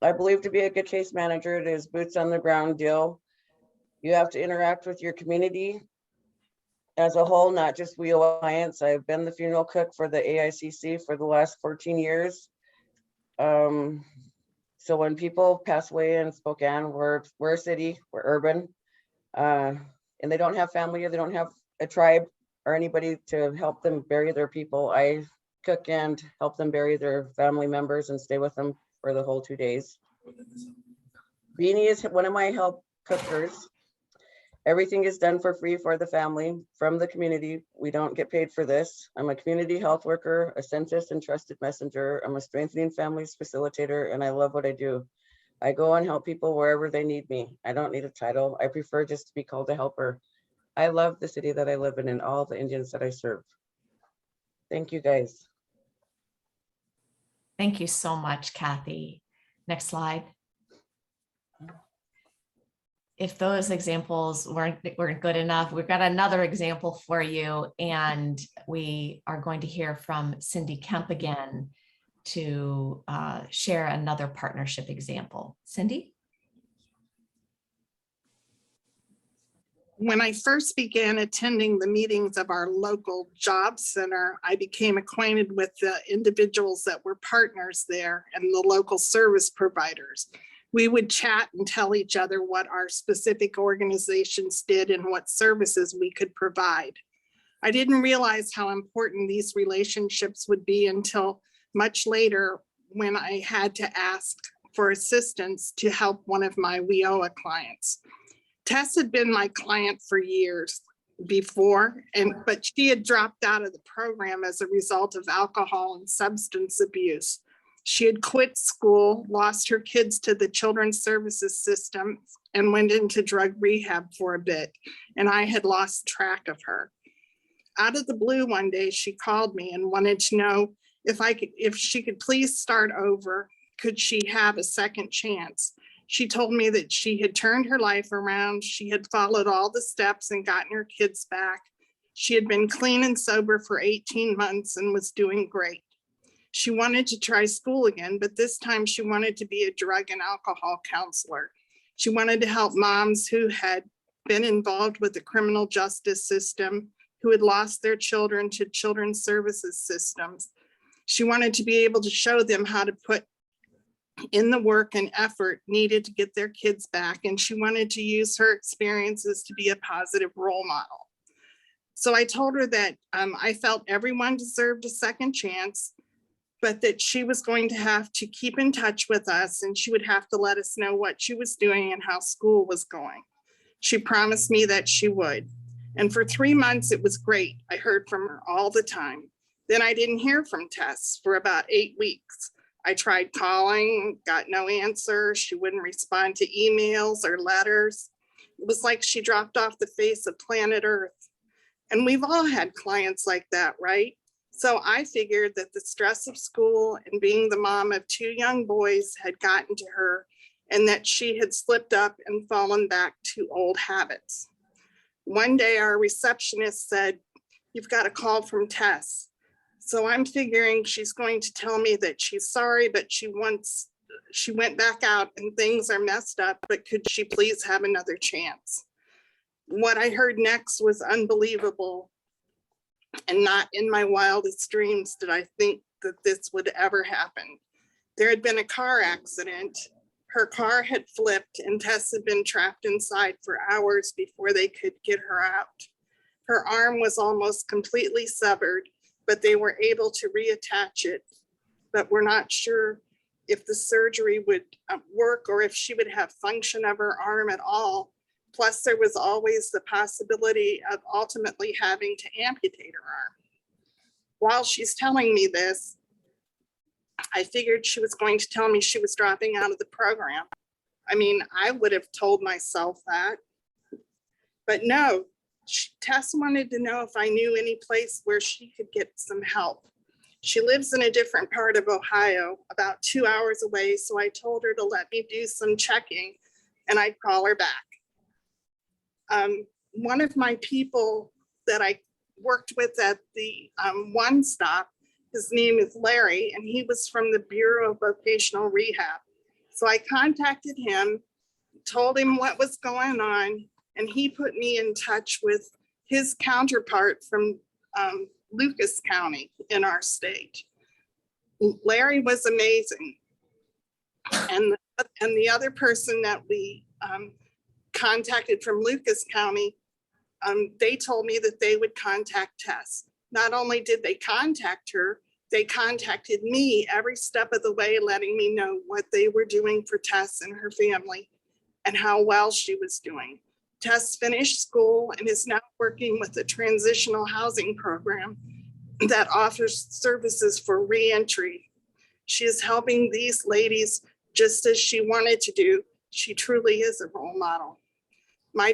I believe to be a good case manager, it is boots on the ground deal. You have to interact with your community as a whole, not just WIOA clients. I've been the funeral cook for the AICC for the last 14 years. So when people pass away in Spokane, we're a city, we're urban, and they don't have family or they don't have a tribe or anybody to help them bury their people. I cook and help them bury their family members and stay with them for the whole 2 days. Beanie is one of my help cookers. Everything is done for free for the family from the community. We don't get paid for this. I'm a community health worker, a census and trusted messenger. I'm a strengthening families facilitator, and I love what I do. I go and help people wherever they need me. I don't need a title. I prefer just to be called a helper. I love the city that I live in and all the Indians that I serve. Thank you, guys. Thank you so much, Kathy. Next slide. If those examples weren't good enough, we've got another example for you, and we are going to hear from Cindy Kemp again to share another partnership example. Cindy? When I first began attending the meetings of our local job center, I became acquainted with the individuals that were partners there and the local service providers. We would chat and tell each other what our specific organizations did and what services we could provide. I didn't realize how important these relationships would be until much later when I had to ask for assistance to help one of my WIOA clients. Tess had been my client for years before, but she had dropped out of the program as a result of alcohol and substance abuse. She had quit school, lost her kids to the children's services system, and went into drug rehab for a bit, and I had lost track of her. Out of the blue one day, she called me and wanted to know if she could please start over, could she have a second chance? She told me that she had turned her life around. She had followed all the steps and gotten her kids back. She had been clean and sober for 18 months and was doing great. She wanted to try school again, but this time she wanted to be a drug and alcohol counselor. She wanted to help moms who had been involved with the criminal justice system, who had lost their children to children's services systems. She wanted to be able to show them how to put in the work and effort needed to get their kids back. And she wanted to use her experiences to be a positive role model. So I told her that I felt everyone deserved a second chance, but that she was going to have to keep in touch with us and she would have to let us know what she was doing and how school was going. She promised me that she would. And for 3 months, it was great. I heard from her all the time. Then I didn't hear from Tess for about 8 weeks. I tried calling, got no answer. She wouldn't respond to emails or letters. It was like she dropped off the face of planet Earth. And we've all had clients like that, right? So I figured that the stress of school and being the mom of 2 young boys had gotten to her and that she had slipped up and fallen back to old habits. One day our receptionist said, "You've got a call from Tess." So I'm figuring she's going to tell me that she's sorry, but she went back out and things are messed up, but could she please have another chance? What I heard next was unbelievable. And not in my wildest dreams did I think that this would ever happen. There had been a car accident. Her car had flipped and Tess had been trapped inside for hours before they could get her out. Her arm was almost completely severed, but they were able to reattach it, but we're not sure if the surgery would work or if she would have function of her arm at all. Plus, there was always the possibility of ultimately having to amputate her arm. While she's telling me this, I figured she was going to tell me she was dropping out of the program. I mean, I would have told myself that, but no. Tess wanted to know if I knew any place where she could get some help. She lives in a different part of Ohio, about 2 hours away, so I told her to let me do some checking and I'd call her back. One of my people that I worked with at the One Stop, his name is Larry, and he was from the Bureau of Vocational Rehab. So I contacted him, told him what was going on, and he put me in touch with his counterpart from Lucas County in our state. Larry was amazing. And the other person that we contacted from Lucas County, they told me that they would contact Tess. Not only did they contact her, they contacted me every step of the way, letting me know what they were doing for Tess and her family and how well she was doing. Tess finished school and is now working with a transitional housing program that offers services for reentry. She is helping these ladies just as she wanted to do. She truly is a role model. My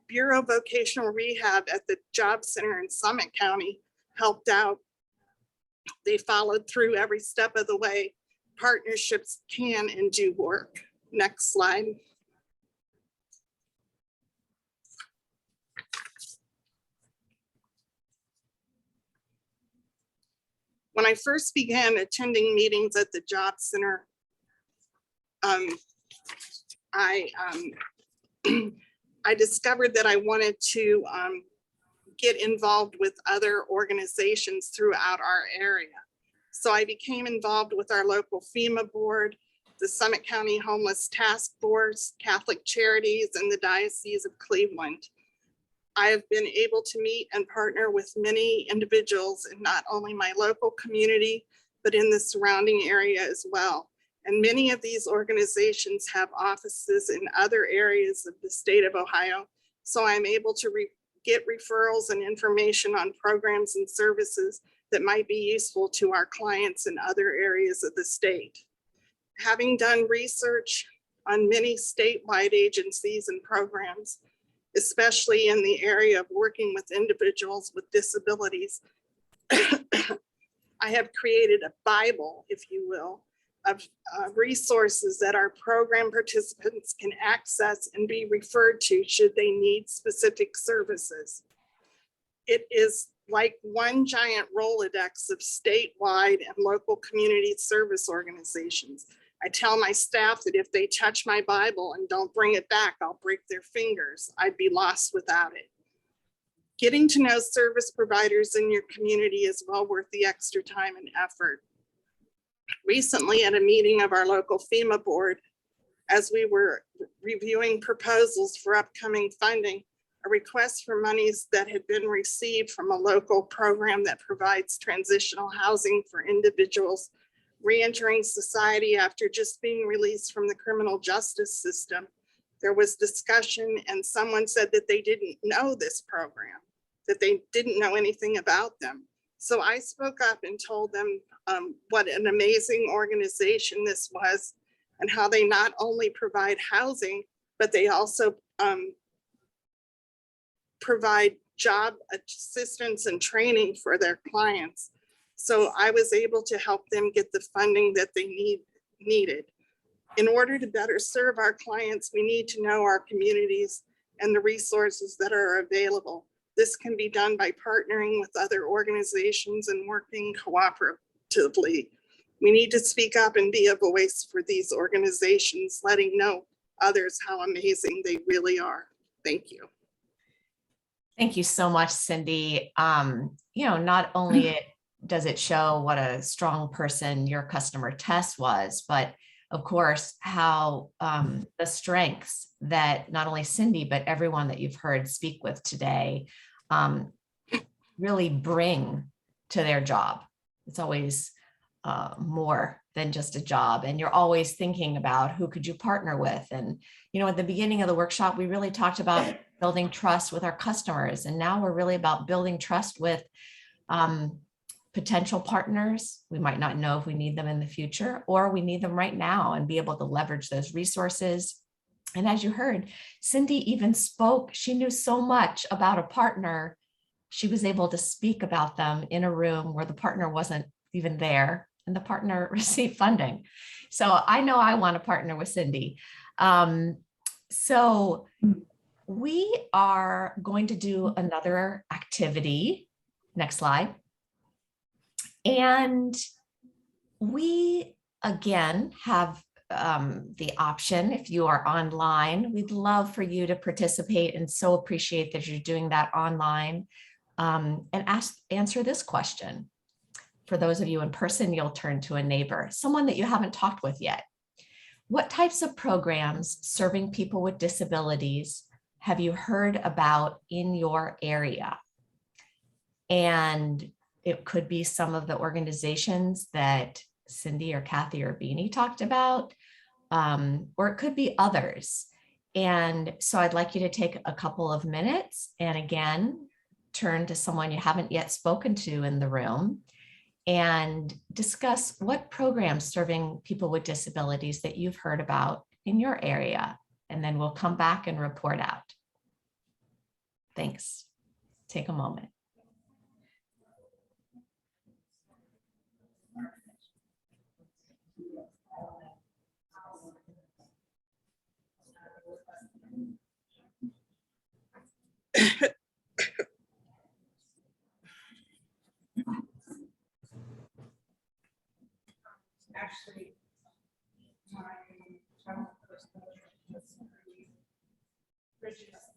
Bureau of Vocational Rehab at the Job Center in Summit County helped out. They followed through every step of the way. Partnerships can and do work. Next slide. When I first began attending meetings at the Job Center, I discovered that I wanted to get involved with other organizations throughout our area. So I became involved with our local FEMA board, the Summit County Homeless Task Force, Catholic Charities, and the Diocese of Cleveland. I have been able to meet and partner with many individuals in not only my local community, but in the surrounding area as well. And many of these organizations have offices in other areas of the state of Ohio. So I'm able to get referrals and information on programs and services that might be useful to our clients in other areas of the state. Having done research on many statewide agencies and programs, especially in the area of working with individuals with disabilities, I have created a Bible, if you will, of resources that our program participants can access and be referred to should they need specific services. It is like one giant Rolodex of statewide and local community service organizations. I tell my staff that if they touch my Bible and don't bring it back, I'll break their fingers. I'd be lost without it. Getting to know service providers in your community is well worth the extra time and effort. Recently, at a meeting of our local FEMA board, as we were reviewing proposals for upcoming funding, a request for monies that had been received from a local program that provides transitional housing for individuals reentering society after just being released from the criminal justice system. There was discussion and someone said that they didn't know this program, that they didn't know anything about them. So I spoke up and told them what an amazing organization this was and how they not only provide housing, but they also provide job assistance and training for their clients. So I was able to help them get the funding that they needed. In order to better serve our clients, we need to know our communities and the resources that are available. This can be done by partnering with other organizations and working cooperatively. We need to speak up and be a voice for these organizations, letting know others how amazing they really are. Thank you. Thank you so much, Cindy. Not only does it show what a strong person your customer Tess was, but of course, how the strengths that not only Cindy, but everyone that you've heard speak with today really bring to their job. It's always more than just a job. And you're always thinking about who could you partner with. And, at the beginning of the workshop, we really talked about building trust with our customers. And now we're really about building trust with potential partners. We might not know if we need them in the future, or we need them right now and be able to leverage those resources. And as you heard, Cindy even spoke. She knew so much about a partner. She was able to speak about them in a room where the partner wasn't even there and the partner received funding. So I know I want to partner with Cindy. So we are going to do another activity. Next slide. And we, again, have the option, if you are online, we'd love for you to participate and so appreciate that you're doing that online, and answer this question. For those of you in person, you'll turn to a neighbor, someone that you haven't talked with yet. What types of programs serving people with disabilities have you heard about in your area? And it could be some of the organizations that Cindy or Kathy or Beanie talked about, or it could be others. And so I'd like you to take a couple of minutes and again, turn to someone you haven't yet spoken to in the room and discuss what programs serving people with disabilities that you've heard about in your area. And then we'll come back and report out. Thanks. Take a moment. Actually, my child was Bridges.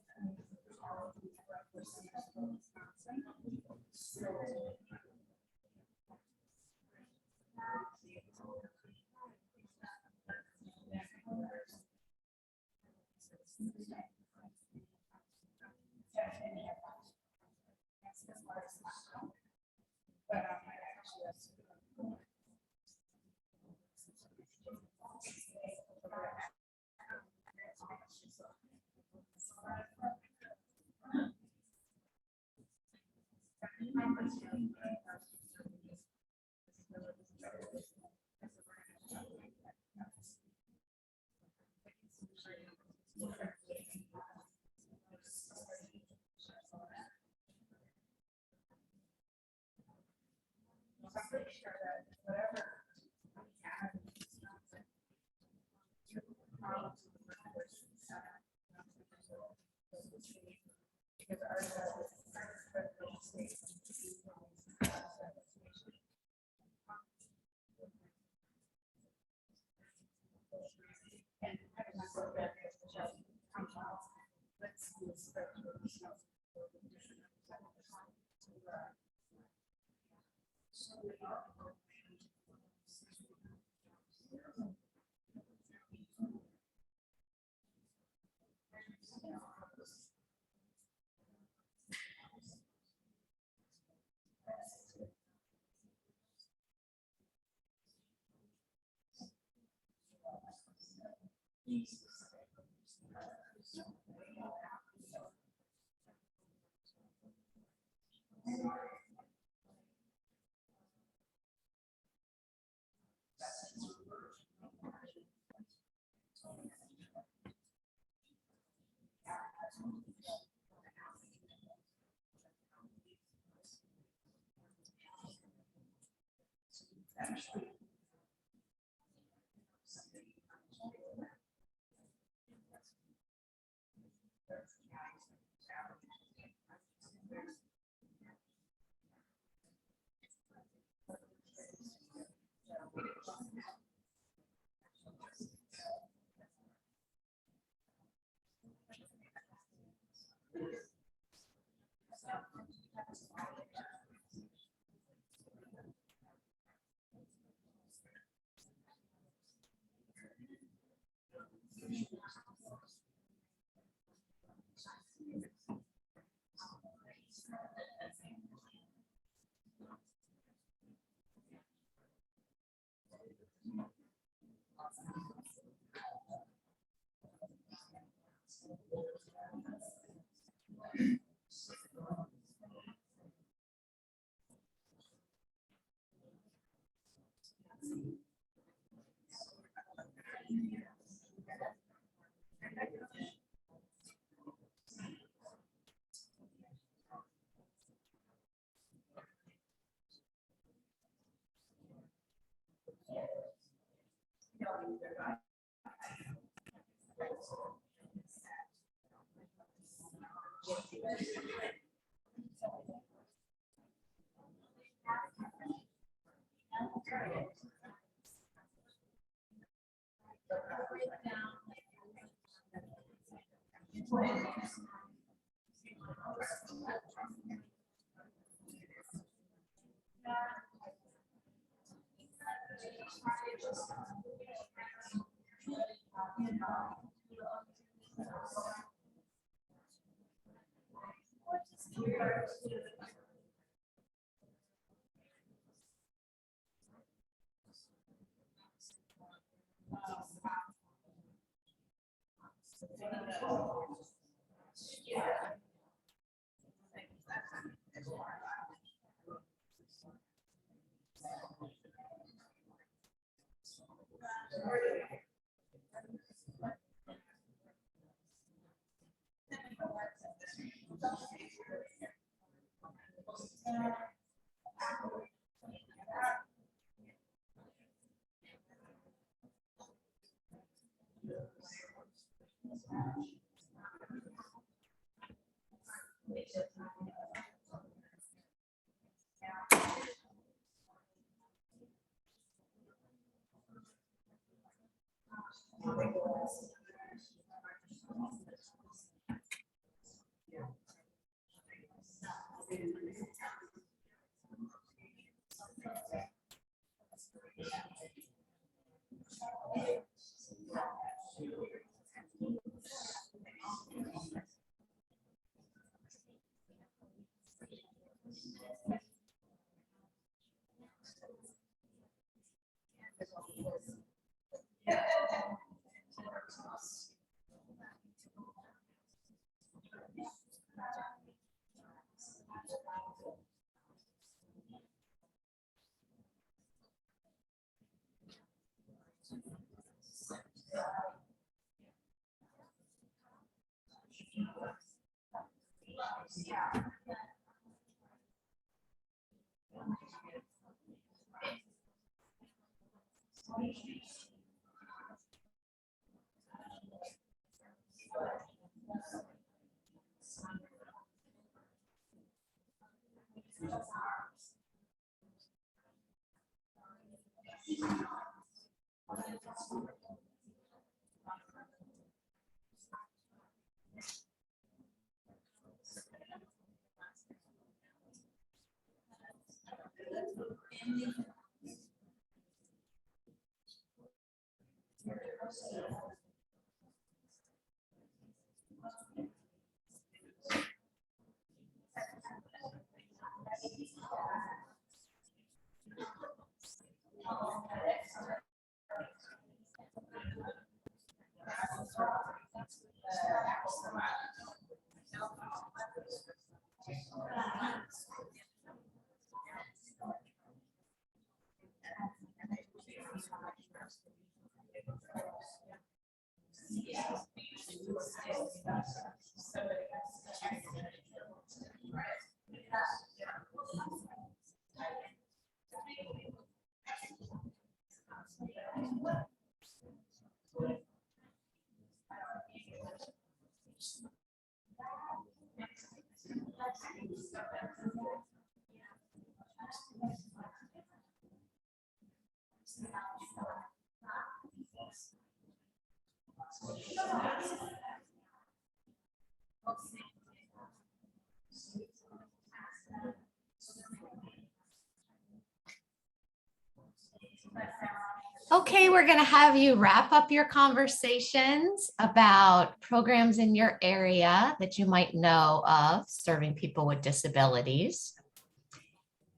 Okay, we're going to have you wrap up your conversations about programs in your area that you might know of serving people with disabilities.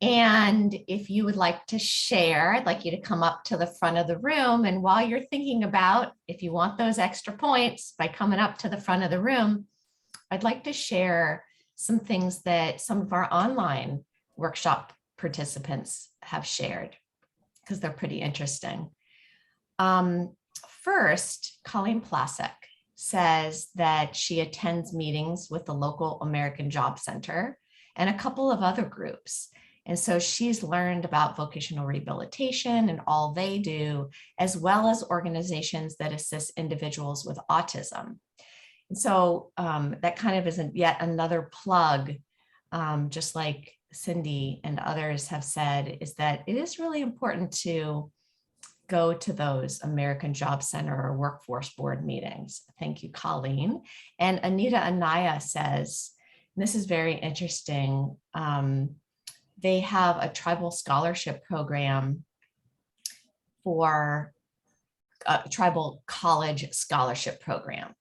And if you would like to share, I'd like you to come up to the front of the room. And while you're thinking about if you want those extra points by coming up to the front of the room, I'd like to share some things that some of our online workshop participants have shared because they're pretty interesting. First, Colleen Plasek says that she attends meetings with the local American Job Center and a couple of other groups. And so she's learned about vocational rehabilitation and all they do, as well as organizations that assist individuals with autism. And so that kind of is yet another plug, just like Cindy and others have said, is that it is really important to go to those American Job Center or Workforce Board meetings. Thank you, Colleen. And Anita Anaya says, and this is very interesting, they have a tribal scholarship program for tribal college scholarship program.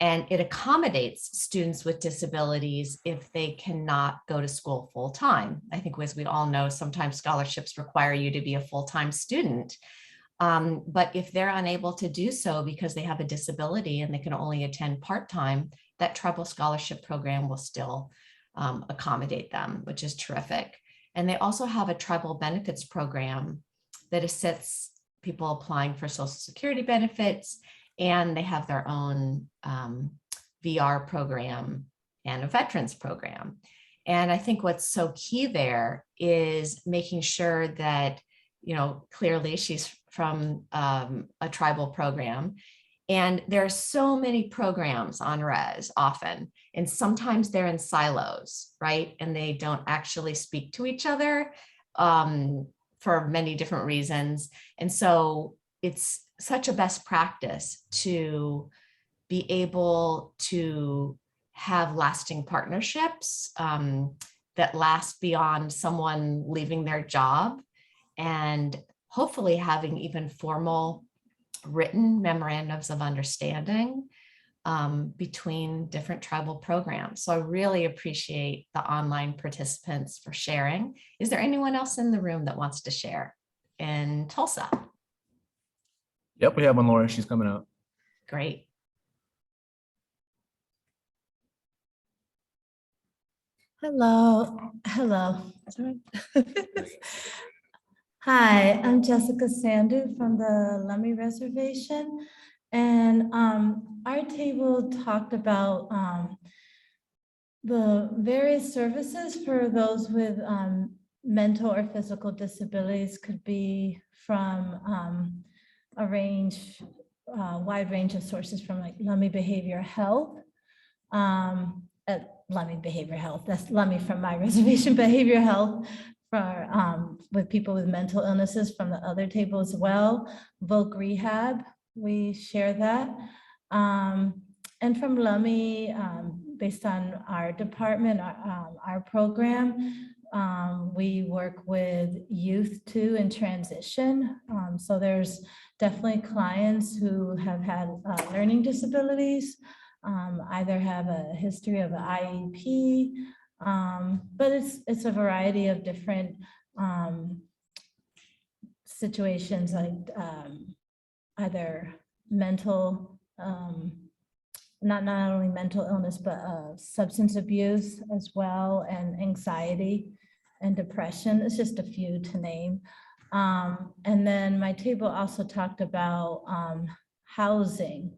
And it accommodates students with disabilities if they cannot go to school full time. I think, as we all know, sometimes scholarships require you to be a full-time student. But if they're unable to do so because they have a disability and they can only attend part-time, that tribal scholarship program will still accommodate them, which is terrific. And they also have a tribal benefits program that assists people applying for Social Security benefits, and they have their own VR program and a veterans program. And I think what's so key there is making sure that, you know, clearly she's from a tribal program, and there are so many programs on res often, and sometimes they're in silos, right? And they don't actually speak to each other for many different reasons. And so it's such a best practice to be able to have lasting partnerships that last beyond someone leaving their job, and hopefully having even formal written memorandums of understanding between different tribal programs. So I really appreciate the online participants for sharing. Is there anyone else in the room that wants to share in Tulsa? Yep, we have one, Laura. She's coming up. Great. Hello. Sorry. Hi, I'm Jessica Sandu from the Lummi Reservation. And our table talked about the various services for those with mental or physical disabilities. Could be from a wide range of sources, from like Lummi Behavioral Health, Lummi Behavioral Health, that's Lummi from my reservation, Behavioral Health, for with people with mental illnesses from the other table as well. Voc Rehab, we share that. And from Lummi, based on our department, our program, we work with youth too in transition. So there's definitely clients who have had learning disabilities, either have a history of an IEP, but it's a variety of different situations, like either mental, not only mental illness, but substance abuse as well, and anxiety and depression. It's just a few to name. And then my table also talked about housing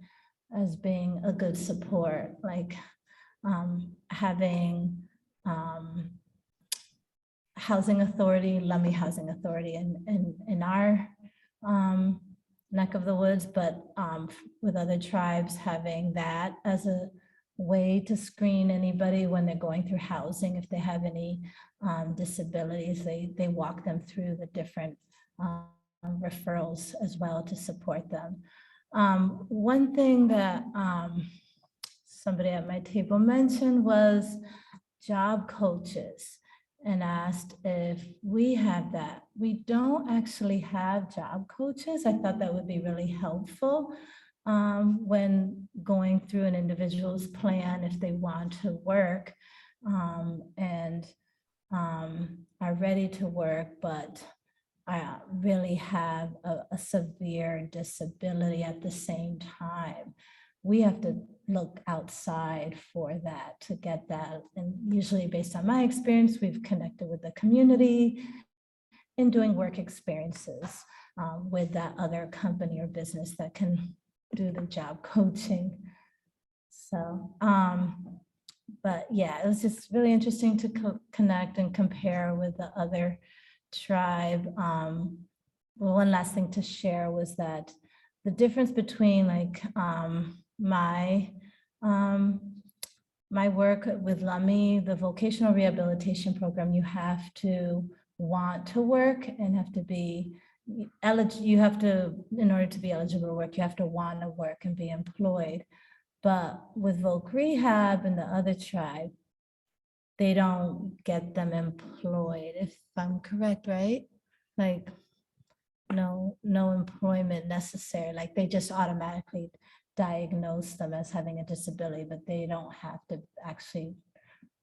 as being a good support, like having housing authority, Lummi Housing Authority in our neck of the woods, but with other tribes, having that as a way to screen anybody when they're going through housing. If they have any disabilities, they walk them through the different referrals as well to support them. One thing that somebody at my table mentioned was job coaches, and asked if we have that. We don't actually have job coaches. I thought that would be really helpful when going through an individual's plan if they want to work and are ready to work, but I really have a severe disability at the same time. We have to look outside for that to get that. And usually based on my experience, we've connected with the community in doing work experiences with that other company or business that can do the job coaching. So, but yeah, it was just really interesting to connect and compare with the other tribe. One last thing to share was that the difference between like my work with Lummi, the vocational rehabilitation program, you have to want to work and have to be eligible. You have to, in order to be eligible to work, you have to want to work and be employed. But with Voc Rehab and the other tribe, they don't get them employed, if I'm correct, right? Like, no employment necessary. Like they just automatically diagnose them as having a disability, but they don't have to actually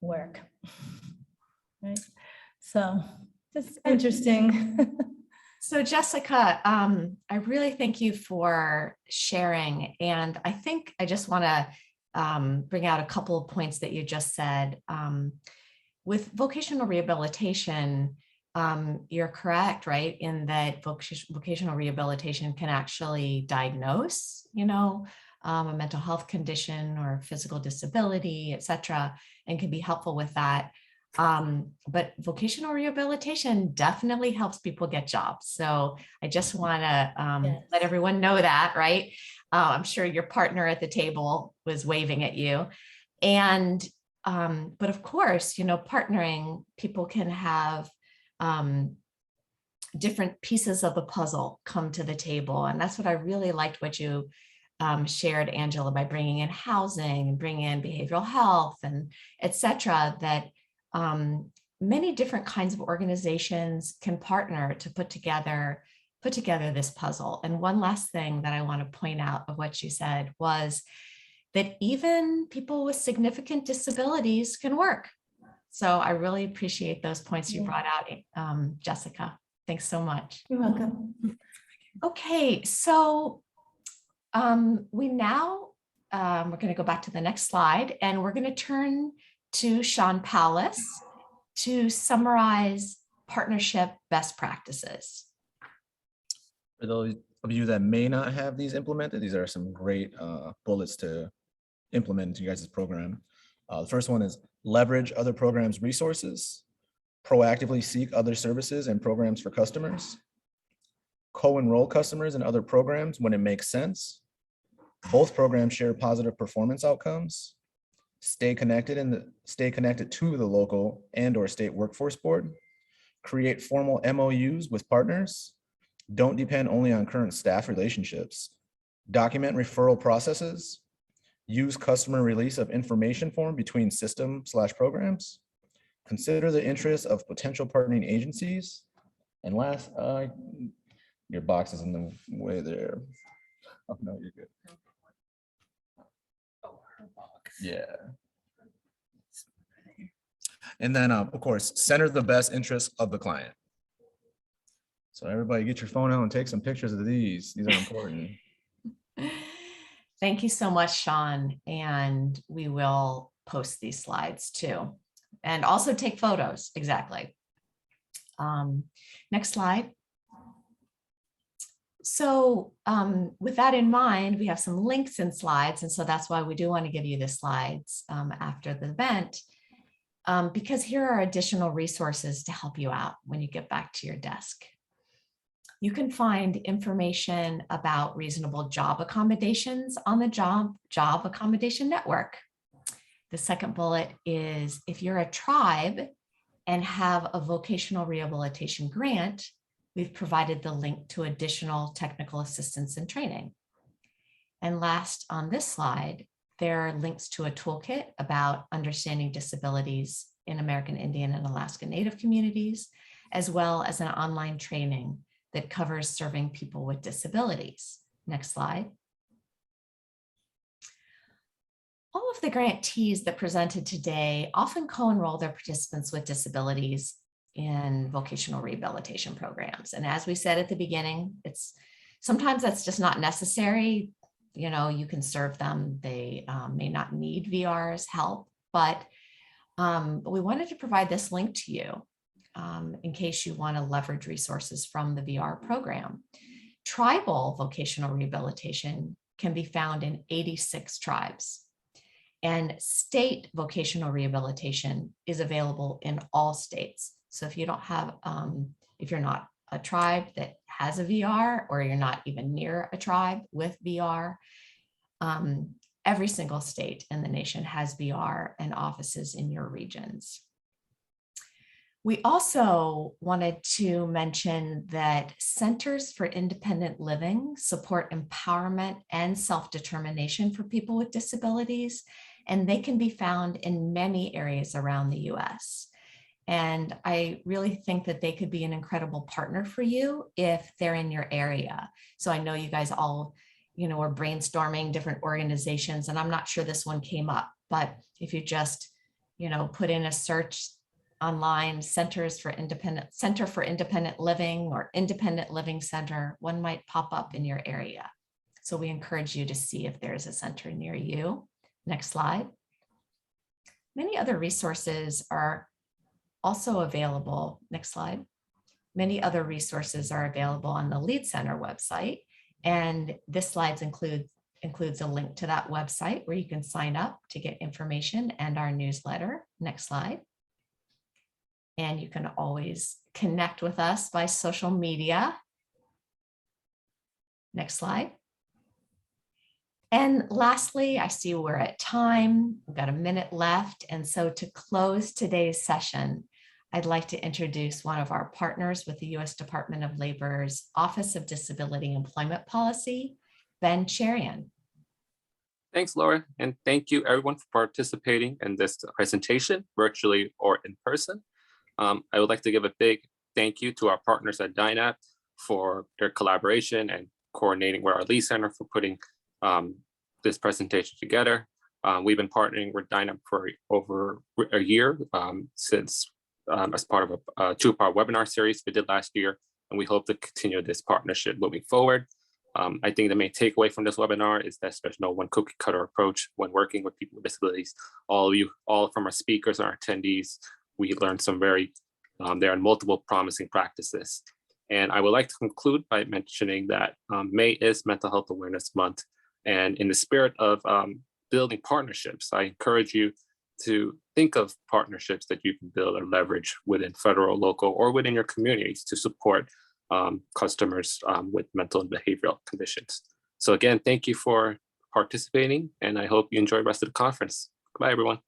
work. Right? So just interesting. So Jessica, I really thank you for sharing. And I think I just want to bring out a couple of points that you just said. With vocational rehabilitation, you're correct, right? In that vocational rehabilitation can actually diagnose, a mental health condition or physical disability, et cetera, and can be helpful with that. But vocational rehabilitation definitely helps people get jobs. So I just want to let everyone know that, right? I'm sure your partner at the table was waving at you. And, but of course, partnering, people can have different pieces of the puzzle come to the table. And that's what I really liked what you shared, Angela, by bringing in housing, bringing in behavioral health and et cetera, that many different kinds of organizations can partner to put together this puzzle. And one last thing that I want to point out of what you said was that even people with significant disabilities can work. So I really appreciate those points you brought out, Jessica. Thanks so much. You're welcome. Okay, so we're going to go back to the next slide, and we're going to turn to Sean Palace to summarize partnership best practices. For those of you that may not have these implemented, these are some great bullets to implement into you guys' program. The first one is leverage other programs' resources, proactively seek other services and programs for customers, co-enroll customers in other programs when it makes sense. Both programs share positive performance outcomes. Stay connected to the local and/or state workforce board. Create formal MOUs with partners. Don't depend only on current staff relationships. Document referral processes. Use customer release of information form between system/programs. Consider the interests of potential partnering agencies. And last, your box is in the way there. Oh, no, you're good. Yeah. And then, of course, center the best interests of the client. So everybody get your phone out and take some pictures of these. These are important. Thank you so much, Sean. And we will post these slides too. And also take photos, exactly. Next slide. So with that in mind, we have some links and slides. And so that's why we do want to give you the slides after the event, because here are additional resources to help you out when you get back to your desk. You can find information about reasonable job accommodations on the Job Accommodation Network. The second bullet is if you're a tribe and have a vocational rehabilitation grant, we've provided the link to additional technical assistance and training. And last on this slide, there are links to a toolkit about understanding disabilities in American Indian and Alaska Native communities, as well as an online training that covers serving people with disabilities. Next slide. All of the grantees that presented today often co-enroll their participants with disabilities in vocational rehabilitation programs. And as we said at the beginning, sometimes that's just not necessary. You can serve them. They may not need VR's help, but we wanted to provide this link to you in case you want to leverage resources from the VR program. Tribal vocational rehabilitation can be found in 86 tribes. And state vocational rehabilitation is available in all states. So if you don't have, if you're not a tribe that has a VR, or you're not even near a tribe with VR, every single state in the nation has VR and offices in your regions. We also wanted to mention that Centers for Independent Living support empowerment and self-determination for people with disabilities, and they can be found in many areas around the US. And I really think that they could be an incredible partner for you if they're in your area. So I know you guys all, are brainstorming different organizations, and I'm not sure this one came up, but if you just, put in a search online, Center for Independent Living or Independent Living Center, one might pop up in your area. So we encourage you to see if there's a center near you. Next slide. Many other resources are also available. Next slide. Many other resources are available on the Lead Center website. And this slide includes a link to that website where you can sign up to get information and our newsletter. Next slide. And you can always connect with us by social media. Next slide. And lastly, I see we're at time. We've got a minute left. And so to close today's session, I'd like to introduce one of our partners with the U.S. Department of Labor's Office of Disability Employment Policy, Ben Cherian. Thanks, Laura, and thank you everyone for participating in this presentation, virtually or in person. I would like to give a big thank you to our partners at DINAP for their collaboration and coordinating with our Lead Center for putting this presentation together. We've been partnering with DINAP for over a year since as part of a two-part webinar series we did last year, and we hope to continue this partnership moving forward. I think the main takeaway from this webinar is that there's no one cookie cutter approach when working with people with disabilities. All from our speakers and our attendees, we learned some there are multiple promising practices. And I would like to conclude by mentioning that May is Mental Health Awareness Month. And in the spirit of building partnerships, I encourage you to think of partnerships that you can build or leverage within federal, local, or within your communities to support customers with mental and behavioral conditions. So again, thank you for participating, and I hope you enjoy the rest of the conference. Goodbye, everyone.